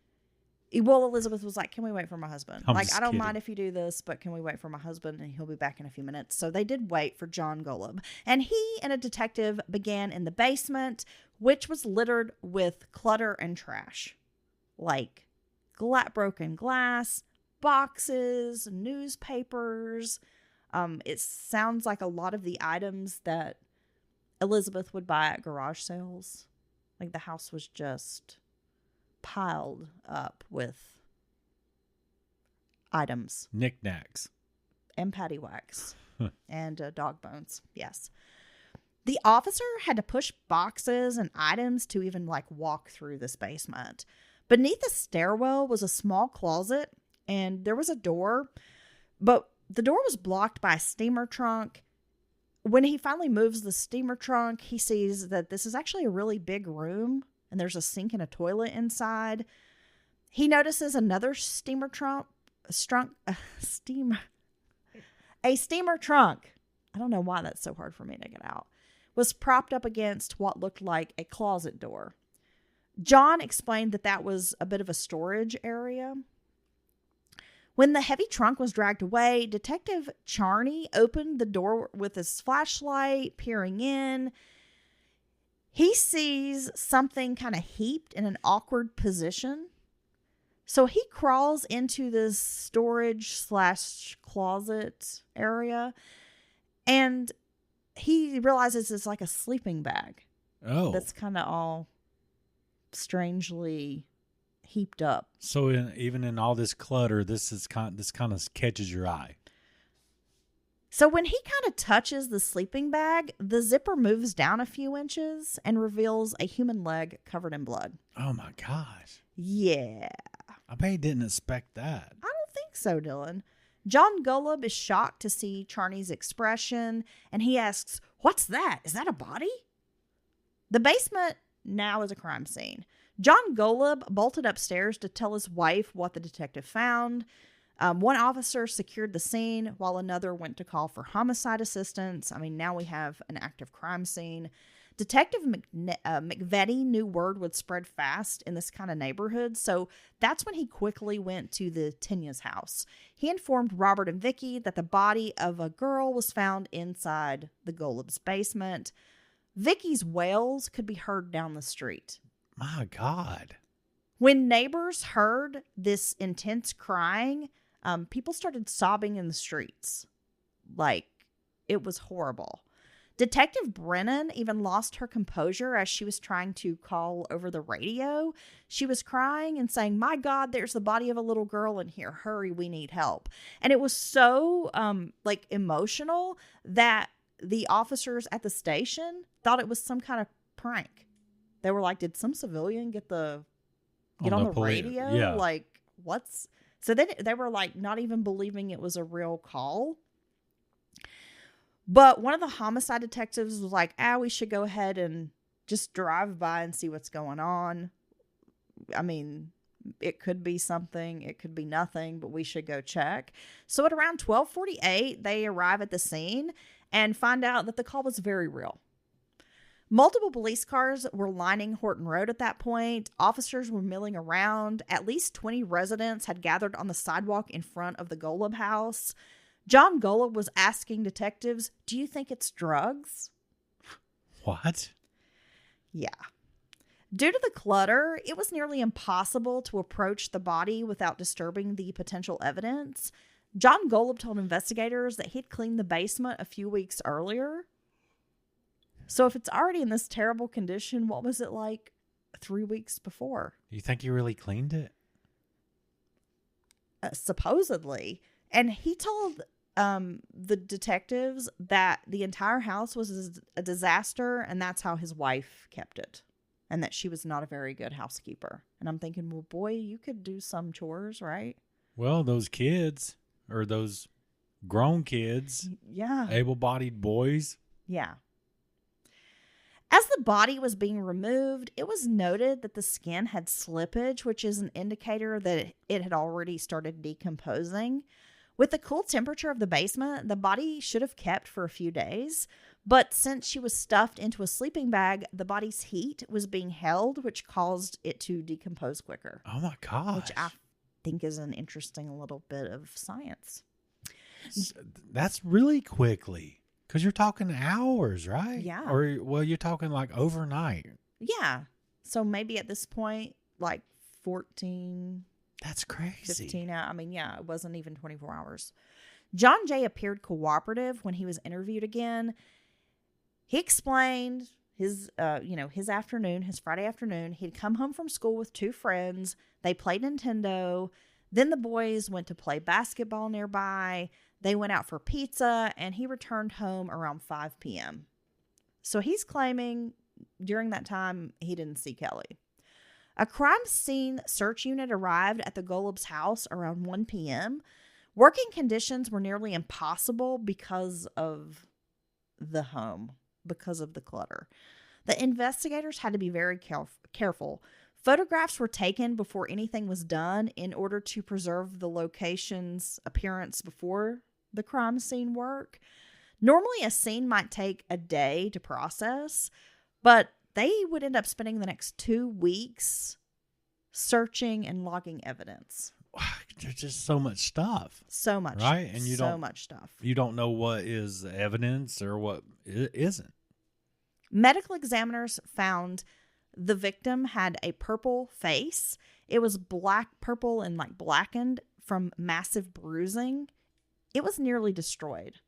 Well, Elizabeth was like, can we wait for my husband? I'm I just don't kidding. mind if you do this, but can we wait for my husband? And he'll be back in a few minutes. So they did wait for John Golub. And he and a detective began in the basement, which was littered with clutter and trash. Like broken glass, boxes, newspapers. It sounds like a lot of the items that Elizabeth would buy at garage sales. Like, the house was just piled up with items. Knickknacks. And paddywhacks. And dog bones. Yes. The officer had to push boxes and items to even, walk through this basement. Beneath the stairwell was a small closet, and there was a door, but the door was blocked by a steamer trunk. When he finally moves the steamer trunk, he sees that this is actually a really big room, and there's a sink and a toilet inside. He notices another steamer trunk. A steamer trunk. I don't know why that's so hard for me to get out. Was propped up against what looked like a closet door. John explained that was a bit of a storage area. When the heavy trunk was dragged away, Detective Charney opened the door with his flashlight, peering in. He sees something kind of heaped in an awkward position. So he crawls into this storage/closet area, and he realizes it's like a sleeping bag. Oh. That's kind of all strangely heaped up. So even in all this clutter, this kind of catches your eye. So when he kind of touches the sleeping bag, the zipper moves down a few inches and reveals a human leg covered in blood. Oh my gosh. Yeah. I bet he didn't expect that. I don't think so, Dylan. John Golub is shocked to see Charney's expression, and he asks, "What's that? Is that a body?" The basement now is a crime scene. John Golub bolted upstairs to tell his wife what the detective found. One officer secured the scene while another went to call for homicide assistance. I mean, now we have an active crime scene. Detective McVetti knew word would spread fast in this kind of neighborhood, so that's when he quickly went to the Tenya's house. He informed Robert and Vicky that the body of a girl was found inside the Golub's basement. Vicky's wails could be heard down the street. My God. When neighbors heard this intense crying, people started sobbing in the streets. Like, it was horrible. Detective Brennan even lost her composure as she was trying to call over the radio. She was crying and saying, "My God, there's the body of a little girl in here. Hurry, we need help." And it was so emotional that the officers at the station thought it was some kind of prank. They were like, "Did some civilian get on the radio? Yeah. Like, what's..." So then they were like not even believing it was a real call. But one of the homicide detectives was like, "We should go ahead and just drive by and see what's going on. I mean, it could be something, it could be nothing, but we should go check." So at around 12:48, they arrive at the scene and find out that the call was very real. Multiple police cars were lining Horton Road at that point. Officers were milling around. At least 20 residents had gathered on the sidewalk in front of the Golub house. John Golub was asking detectives, "Do you think it's drugs?" What? Yeah. Due to the clutter, it was nearly impossible to approach the body without disturbing the potential evidence. John Golub told investigators that he'd cleaned the basement a few weeks earlier. So if it's already in this terrible condition, what was it like 3 weeks before? You think he really cleaned it? Supposedly. And he told the detectives that the entire house was a disaster, and that's how his wife kept it, and that she was not a very good housekeeper. And I'm thinking, well, boy, you could do some chores, right? Well, those kids, or those grown kids, Yeah. able-bodied boys. Yeah. As the body was being removed, it was noted that the skin had slippage, which is an indicator that it had already started decomposing. With the cool temperature of the basement, the body should have kept for a few days. But since she was stuffed into a sleeping bag, the body's heat was being held, which caused it to decompose quicker. Oh, my gosh. Which I think is an interesting little bit of science. That's really quickly. Because you're talking hours, right? Yeah. Or, well, you're talking like overnight. Yeah. So maybe at this point, like 14... That's crazy. 15 hours. I mean, yeah, it wasn't even 24 hours. John Jay appeared cooperative when he was interviewed again. He explained his afternoon, his Friday afternoon. He'd come home from school with 2 friends. They played Nintendo. Then the boys went to play basketball nearby. They went out for pizza, and he returned home around 5 p.m. So he's claiming during that time he didn't see Kelly. A crime scene search unit arrived at the Golub's house around 1 p.m. Working conditions were nearly impossible because of the home, because of the clutter. The investigators had to be very careful. Photographs were taken before anything was done in order to preserve the location's appearance before the crime scene work. Normally, a scene might take a day to process, but they would end up spending the next 2 weeks searching and logging evidence. There's just so much stuff. So much. Right? And you so much stuff. You don't know what is evidence or what isn't. Medical examiners found the victim had a purple face. It was purple and like blackened from massive bruising. It was nearly destroyed.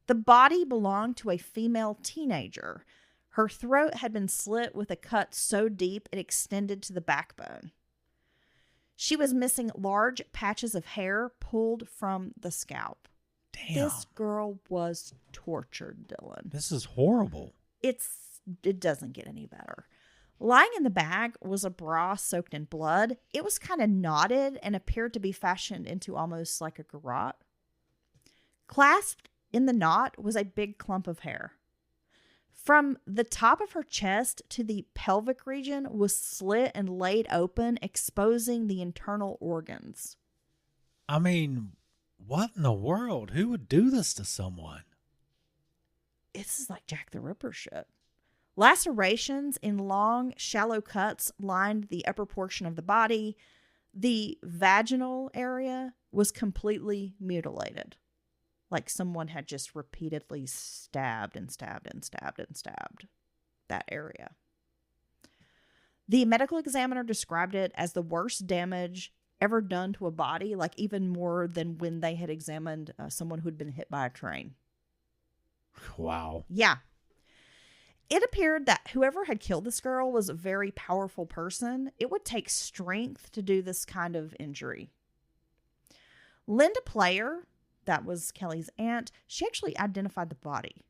The body belonged to a female teenager. Her throat had been slit with a cut so deep it extended to the backbone. She was missing large patches of hair pulled from the scalp. Damn. This girl was tortured, Dylan. This is horrible. It doesn't get any better. Lying in the bag was a bra soaked in blood. It was kind of knotted and appeared to be fashioned into almost like a garrote. Clasped in the knot was a big clump of hair. From the top of her chest to the pelvic region was slit and laid open, exposing the internal organs. I mean, what in the world? Who would do this to someone? This is like Jack the Ripper shit. Lacerations in long, shallow cuts lined the upper portion of the body. The vaginal area was completely mutilated. Like someone had just repeatedly stabbed and stabbed and stabbed and stabbed that area. The medical examiner described it as the worst damage ever done to a body, like even more than when they had examined someone who'd been hit by a train. Wow. Yeah. It appeared that whoever had killed this girl was a very powerful person. It would take strength to do this kind of injury. Linda Player, that was Kelly's aunt, she actually identified the body.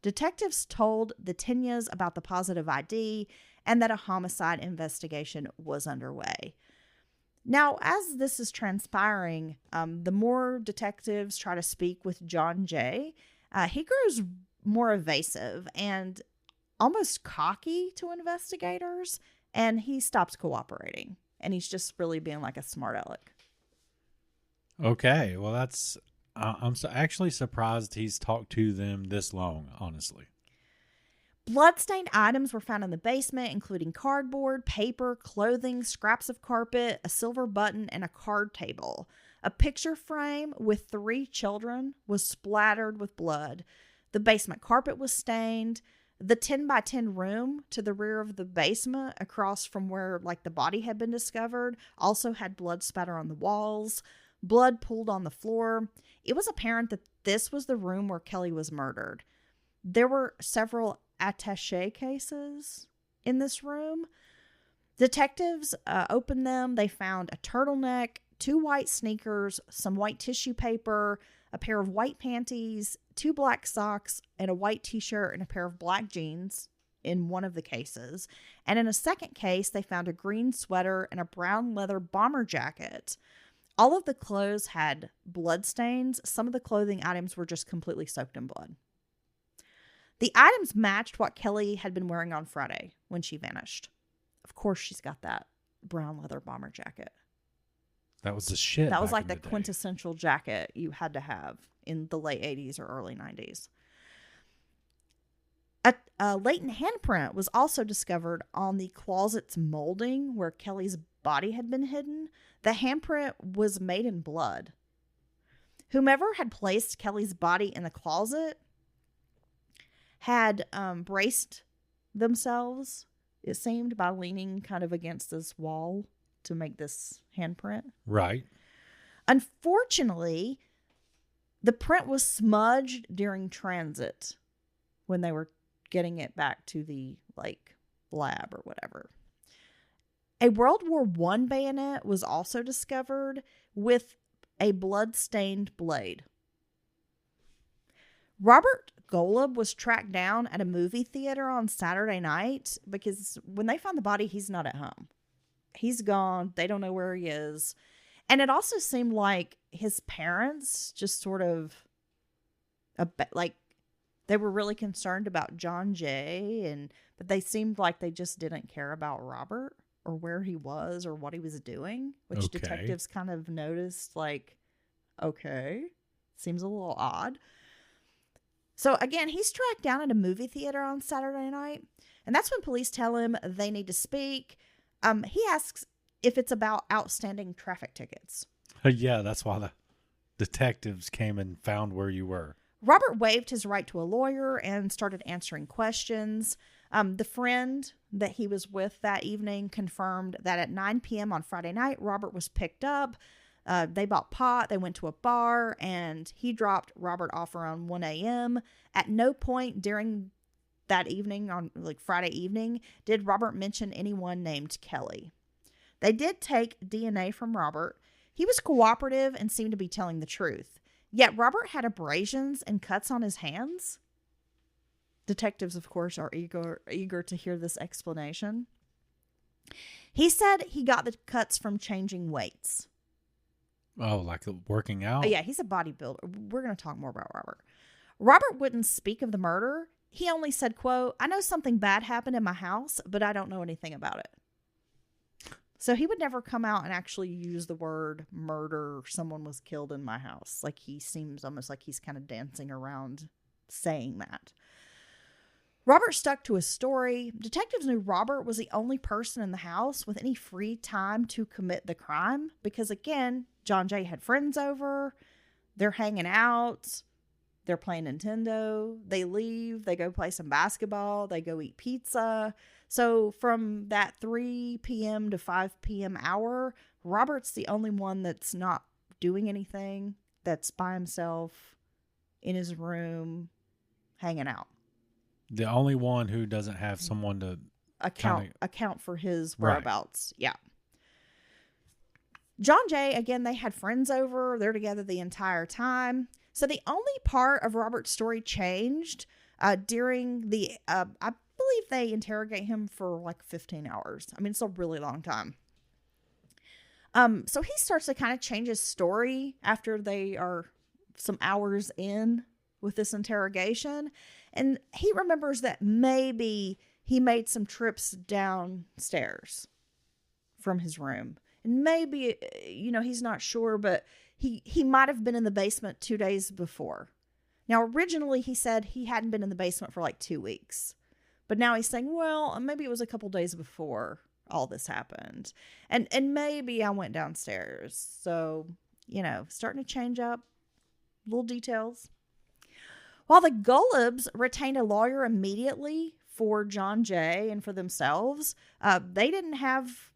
Detectives told the Tinyas about the positive ID and that a homicide investigation was underway. Now, as this is transpiring, the more detectives try to speak with John Jay, he grows more evasive and almost cocky to investigators, and he stops cooperating. And he's just really being like a smart aleck. Okay, well, that's... I'm actually surprised he's talked to them this long, honestly. Bloodstained items were found in the basement, including cardboard, paper, clothing, scraps of carpet, a silver button, and a card table. A picture frame with 3 children was splattered with blood. The basement carpet was stained. The 10-by-10 room to the rear of the basement, across from where the body had been discovered, also had blood spatter on the walls. Blood pooled on the floor. It was apparent that this was the room where Kelly was murdered. There were several attaché cases in this room. Detectives opened them. They found a turtleneck, 2 white sneakers, some white tissue paper, a pair of white panties, 2 black socks, and a white t-shirt and a pair of black jeans in one of the cases. And in a second case, they found a green sweater and a brown leather bomber jacket. All of the clothes had blood stains. Some of the clothing items were just completely soaked in blood. The items matched what Kelly had been wearing on Friday when she vanished. Of course, she's got that brown leather bomber jacket. That was the shit. That was back like in the day. quintessential jacket you had to have in the late 80s or early 90s. A latent handprint was also discovered on the closet's molding where Kelly's body had been hidden. The handprint was made in blood. Whomever had placed Kelly's body in the closet had braced themselves, it seemed, by leaning kind of against this wall to make this handprint. Right. Unfortunately, the print was smudged during transit when they were getting it back to the lab or whatever. A World War I bayonet was also discovered with a blood-stained blade. Robert Golub was tracked down at a movie theater on Saturday night because when they found the body, he's not at home. He's gone. They don't know where he is. And it also seemed like his parents just sort of, they were really concerned about John Jay, but they seemed like they just didn't care about Robert or where he was or what he was doing, which Okay. detectives kind of noticed, okay, seems a little odd. So again, he's tracked down at a movie theater on Saturday night, and that's when police tell him they need to speak. He asks if it's about outstanding traffic tickets. Yeah, that's why the detectives came and found where you were. Robert waived his right to a lawyer and started answering questions. The friend that he was with that evening confirmed that at 9 p.m. on Friday night, Robert was picked up. They bought pot. They went to a bar, and he dropped Robert off around 1 a.m. At no point during that evening, on Friday evening, did Robert mention anyone named Kelly. They did take DNA from Robert. He was cooperative and seemed to be telling the truth. Yet Robert had abrasions and cuts on his hands. Detectives, of course, are eager to hear this explanation. He said he got the cuts from changing weights. Oh, like working out? Yeah, he's a bodybuilder. We're going to talk more about Robert. Robert wouldn't speak of the murder. He only said, quote, "I know something bad happened in my house, but I don't know anything about it." So he would never come out and actually use the word murder. Someone was killed in my house. Like, he seems almost like he's kind of dancing around saying that. Robert stuck to his story. Detectives knew Robert was the only person in the house with any free time to commit the crime because, again, John Jay had friends over. They're hanging out. They're playing Nintendo. They leave. They go play some basketball. They go eat pizza. So from that 3 p.m. to 5 p.m. hour, Robert's the only one that's not doing anything, that's by himself in his room hanging out. The only one who doesn't have someone to account for his whereabouts. Right. Yeah. John Jay, again, they had friends over. They're together the entire time. So the only part of Robert's story changed during the, I believe they interrogate him for like 15 hours. I mean, it's a really long time. So he starts to kind of change his story after they are some hours in with this interrogation. And he remembers that maybe he made some trips downstairs from his room. And maybe, he's not sure, but he might have been in the basement 2 days before. Now, originally he said he hadn't been in the basement for like 2 weeks. But now he's saying, well, maybe it was a couple days before all this happened. And maybe I went downstairs. So, starting to change up little details. While the Golubs retained a lawyer immediately for John Jay and for themselves, they didn't have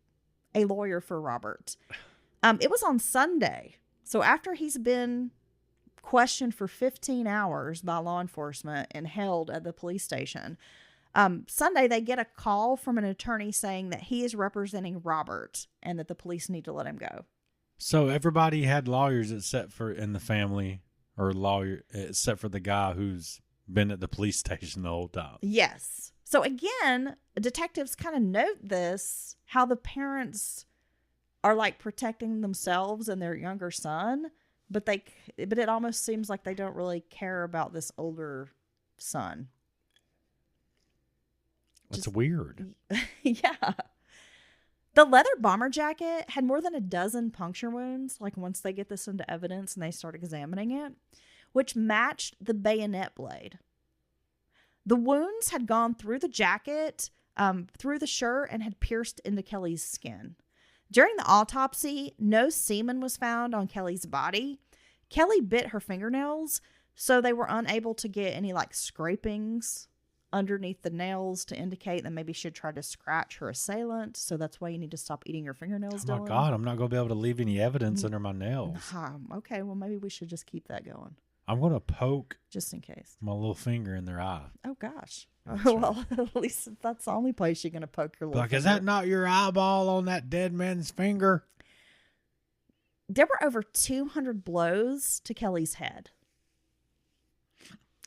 a lawyer for Robert. It was on Sunday. So after he's been questioned for 15 hours by law enforcement and held at the police station, Sunday they get a call from an attorney saying that he is representing Robert and that the police need to let him go. So everybody had lawyers except for in the family, or lawyer except for the guy who's been at the police station the whole time. Yes. So again, detectives kind of note this, how the parents are like protecting themselves and their younger son, but it almost seems like they don't really care about this older son. That's weird. Yeah. The leather bomber jacket had more than a dozen puncture wounds, like once they get this into evidence and they start examining it, which matched the bayonet blade. The wounds had gone through the jacket, through the shirt, and had pierced into Kelly's skin. During the autopsy, no semen was found on Kelly's body. Kelly bit her fingernails, so they were unable to get any like scrapings underneath the nails to indicate that maybe she tried to scratch her assailant. So that's why you need to stop eating your fingernails, Oh, my Dylan. God. I'm not going to be able to leave any evidence under my nails. Okay, well, maybe we should just keep that going. I'm going to poke just in case my little finger in their eye. Oh, gosh. That's Well, at least that's the only place you're going to poke your little Like, finger. is that not your eyeball on that dead man's finger? There were over 200 blows to Kelly's head.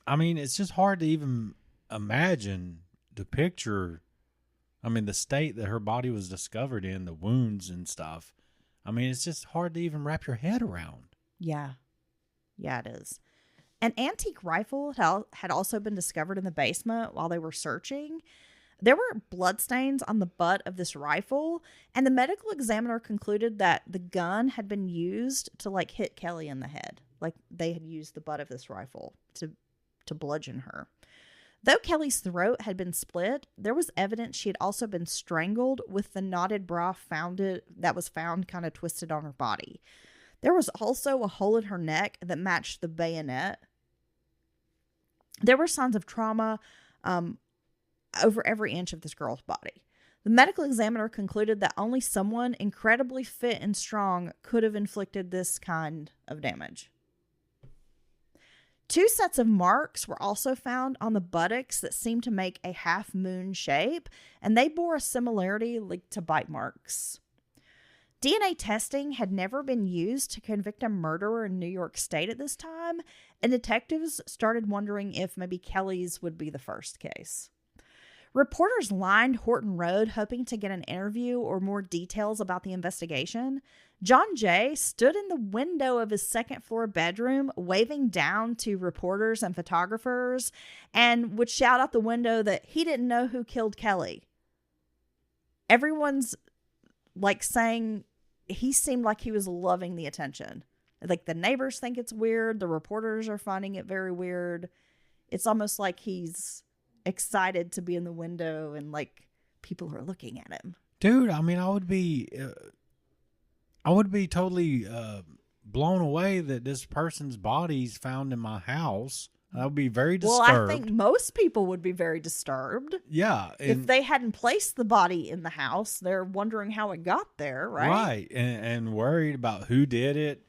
I mean, it's just hard to even imagine the picture. I mean, the state that her body was discovered in, the wounds and stuff. I mean, it's just hard to even wrap your head around. Yeah. Yeah, it is. An antique rifle had also been discovered in the basement while they were searching. There were bloodstains on the butt of this rifle, and the medical examiner concluded that the gun had been used to like hit Kelly in the head. Like they had used the butt of this rifle to bludgeon her. Though Kelly's throat had been split, there was evidence she had also been strangled with the knotted bra that was found kind of twisted on her body. There was also a hole in her neck that matched the bayonet. There were signs of trauma over every inch of this girl's body. The medical examiner concluded that only someone incredibly fit and strong could have inflicted this kind of damage. 2 sets of marks were also found on the buttocks that seemed to make a half moon shape, and they bore a similarity to bite marks. DNA testing had never been used to convict a murderer in New York State at this time, and detectives started wondering if maybe Kelly's would be the first case. Reporters lined Horton Road hoping to get an interview or more details about the investigation. John Jay stood in the window of his second-floor bedroom, waving down to reporters and photographers, and would shout out the window that he didn't know who killed Kelly. Everyone's like saying he seemed like he was loving the attention. Like the neighbors think it's weird. The reporters are finding it very weird. It's almost like he's excited to be in the window and like people are looking at him. Dude, I mean, I would be totally blown away that this person's body's found in my house. I would be very disturbed. Well, I think most people would be very disturbed. Yeah. If they hadn't placed the body in the house, they're wondering how it got there, right? Right. And worried about who did it.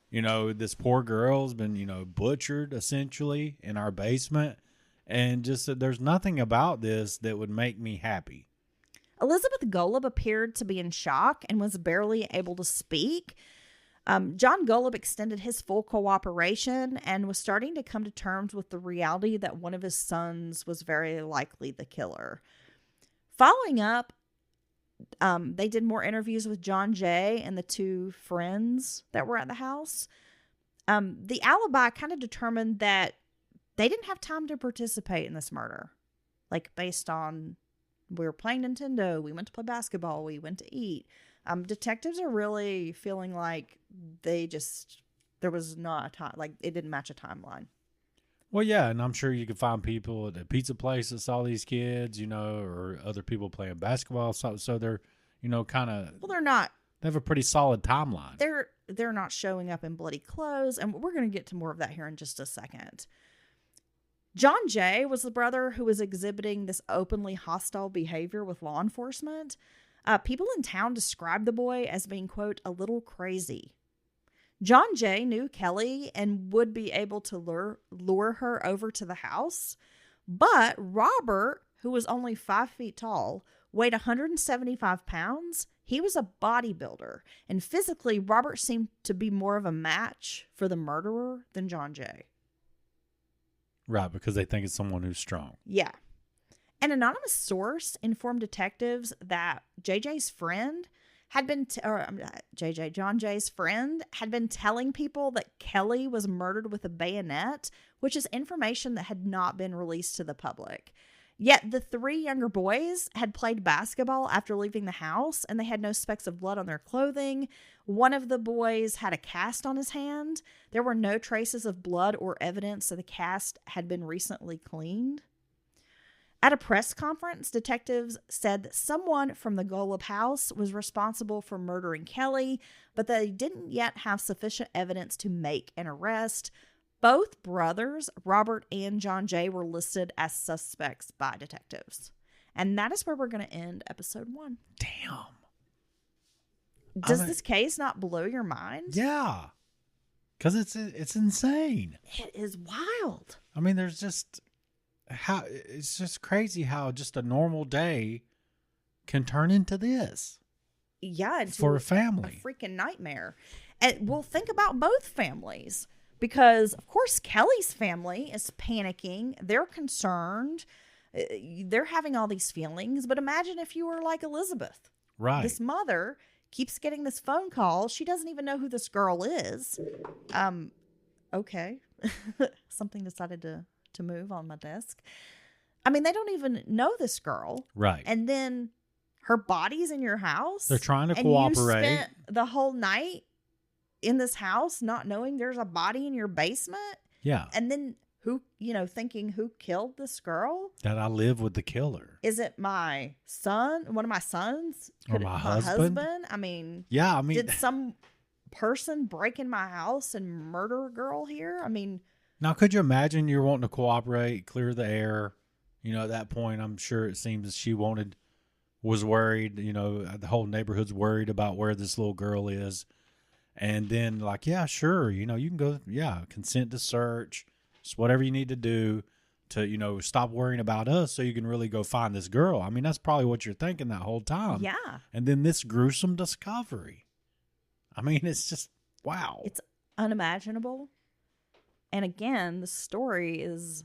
You know, this poor girl's been, butchered essentially in our basement. And just that there's nothing about this that would make me happy. Elizabeth Golub appeared to be in shock and was barely able to speak. John Golub extended his full cooperation and was starting to come to terms with the reality that one of his sons was very likely the killer. Following up, they did more interviews with John Jay and the two friends that were at the house. The alibi kind of determined that they didn't have time to participate in this murder. Like based on, we were playing Nintendo, we went to play basketball, we went to eat. Detectives are really feeling like there was not a time, like it didn't match a timeline. Well, yeah, and I'm sure you could find people at the pizza place that saw these kids, or other people playing basketball. So they're, kind of. Well, they're not. They have a pretty solid timeline. They're not showing up in bloody clothes, and we're going to get to more of that here in just a second. John Jay was the brother who was exhibiting this openly hostile behavior with law enforcement. People in town described the boy as being, quote, a little crazy. John Jay knew Kelly and would be able to lure her over to the house. But Robert, who was only 5 feet tall, weighed 175 pounds. He was a bodybuilder. And physically, Robert seemed to be more of a match for the murderer than John Jay. Right, because they think it's someone who's strong. Yeah. An anonymous source informed detectives that John Jay's friend had been telling people that Kelly was murdered with a bayonet, which is information that had not been released to the public. Yet the 3 younger boys had played basketball after leaving the house, and they had no specks of blood on their clothing. One of the boys had a cast on his hand. There were no traces of blood or evidence that the cast had been recently cleaned. At a press conference, detectives said that someone from the Golub house was responsible for murdering Kelly, but they didn't yet have sufficient evidence to make an arrest. Both brothers, Robert and John Jay, were listed as suspects by detectives. And that is where we're going to end episode 1. Damn. Does this case not blow your mind? Yeah. Because it's insane. It is wild. I mean, it's just crazy how just a normal day can turn into this. Yeah. For a family. A freaking nightmare. And we'll think about both families. Because, of course, Kelly's family is panicking. They're concerned. They're having all these feelings. But imagine if you were like Elizabeth. Right. This mother keeps getting this phone call. She doesn't even know who this girl is. Okay. Something decided to move on my desk. I mean, they don't even know this girl. Right. And then her body's in your house. They're trying to and cooperate. You spent the whole night in this house not knowing there's a body in your basement. Yeah. And then thinking who killed this girl? That I live with the killer. Is it my son? One of my sons? Or my husband? I mean, did some person break in my house and murder a girl here? I mean, now could you imagine you're wanting to cooperate, clear the air? At that point, I'm sure it seems that she was worried. The whole neighborhood's worried about where this little girl is. And then like, yeah, sure. You can go, consent to search. It's whatever you need to do to, stop worrying about us so you can really go find this girl. I mean, that's probably what you're thinking that whole time. Yeah. And then this gruesome discovery. I mean, it's just, wow. It's unimaginable. And again, the story is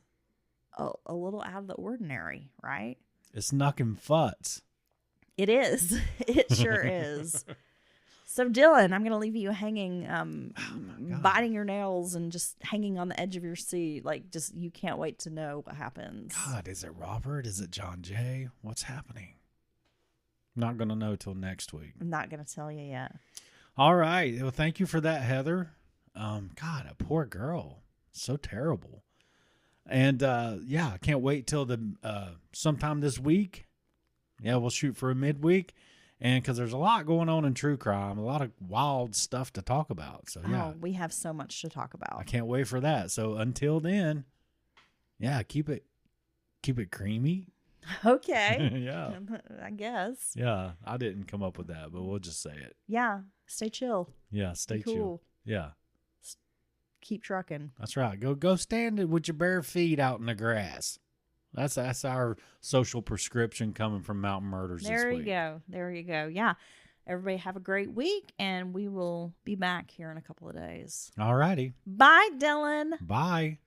a little out of the ordinary, right? It's knucking futz. It is. It sure is. So, Dylan, I'm going to leave you hanging, biting your nails and just hanging on the edge of your seat. Like, just you can't wait to know what happens. God, is it Robert? Is it John Jay? What's happening? Not going to know till next week. I'm not going to tell you yet. All right. Well, thank you for that, Heather. God, a poor girl. So terrible. And, yeah, I can't wait till sometime this week. Yeah, we'll shoot for a midweek. And because there's a lot going on in true crime, a lot of wild stuff to talk about. So, yeah. Oh, we have so much to talk about. I can't wait for that. So, until then, yeah, keep it creamy. Okay. Yeah. I guess. Yeah, I didn't come up with that, but we'll just say it. Yeah. Stay chill. Yeah, stay chill. Cool. Yeah. Keep trucking. That's right. Go stand with your bare feet out in the grass. That's our social prescription coming from Mountain Murders this week. There you go. Yeah. Everybody have a great week, and we will be back here in a couple of days. All righty. Bye, Dylan. Bye.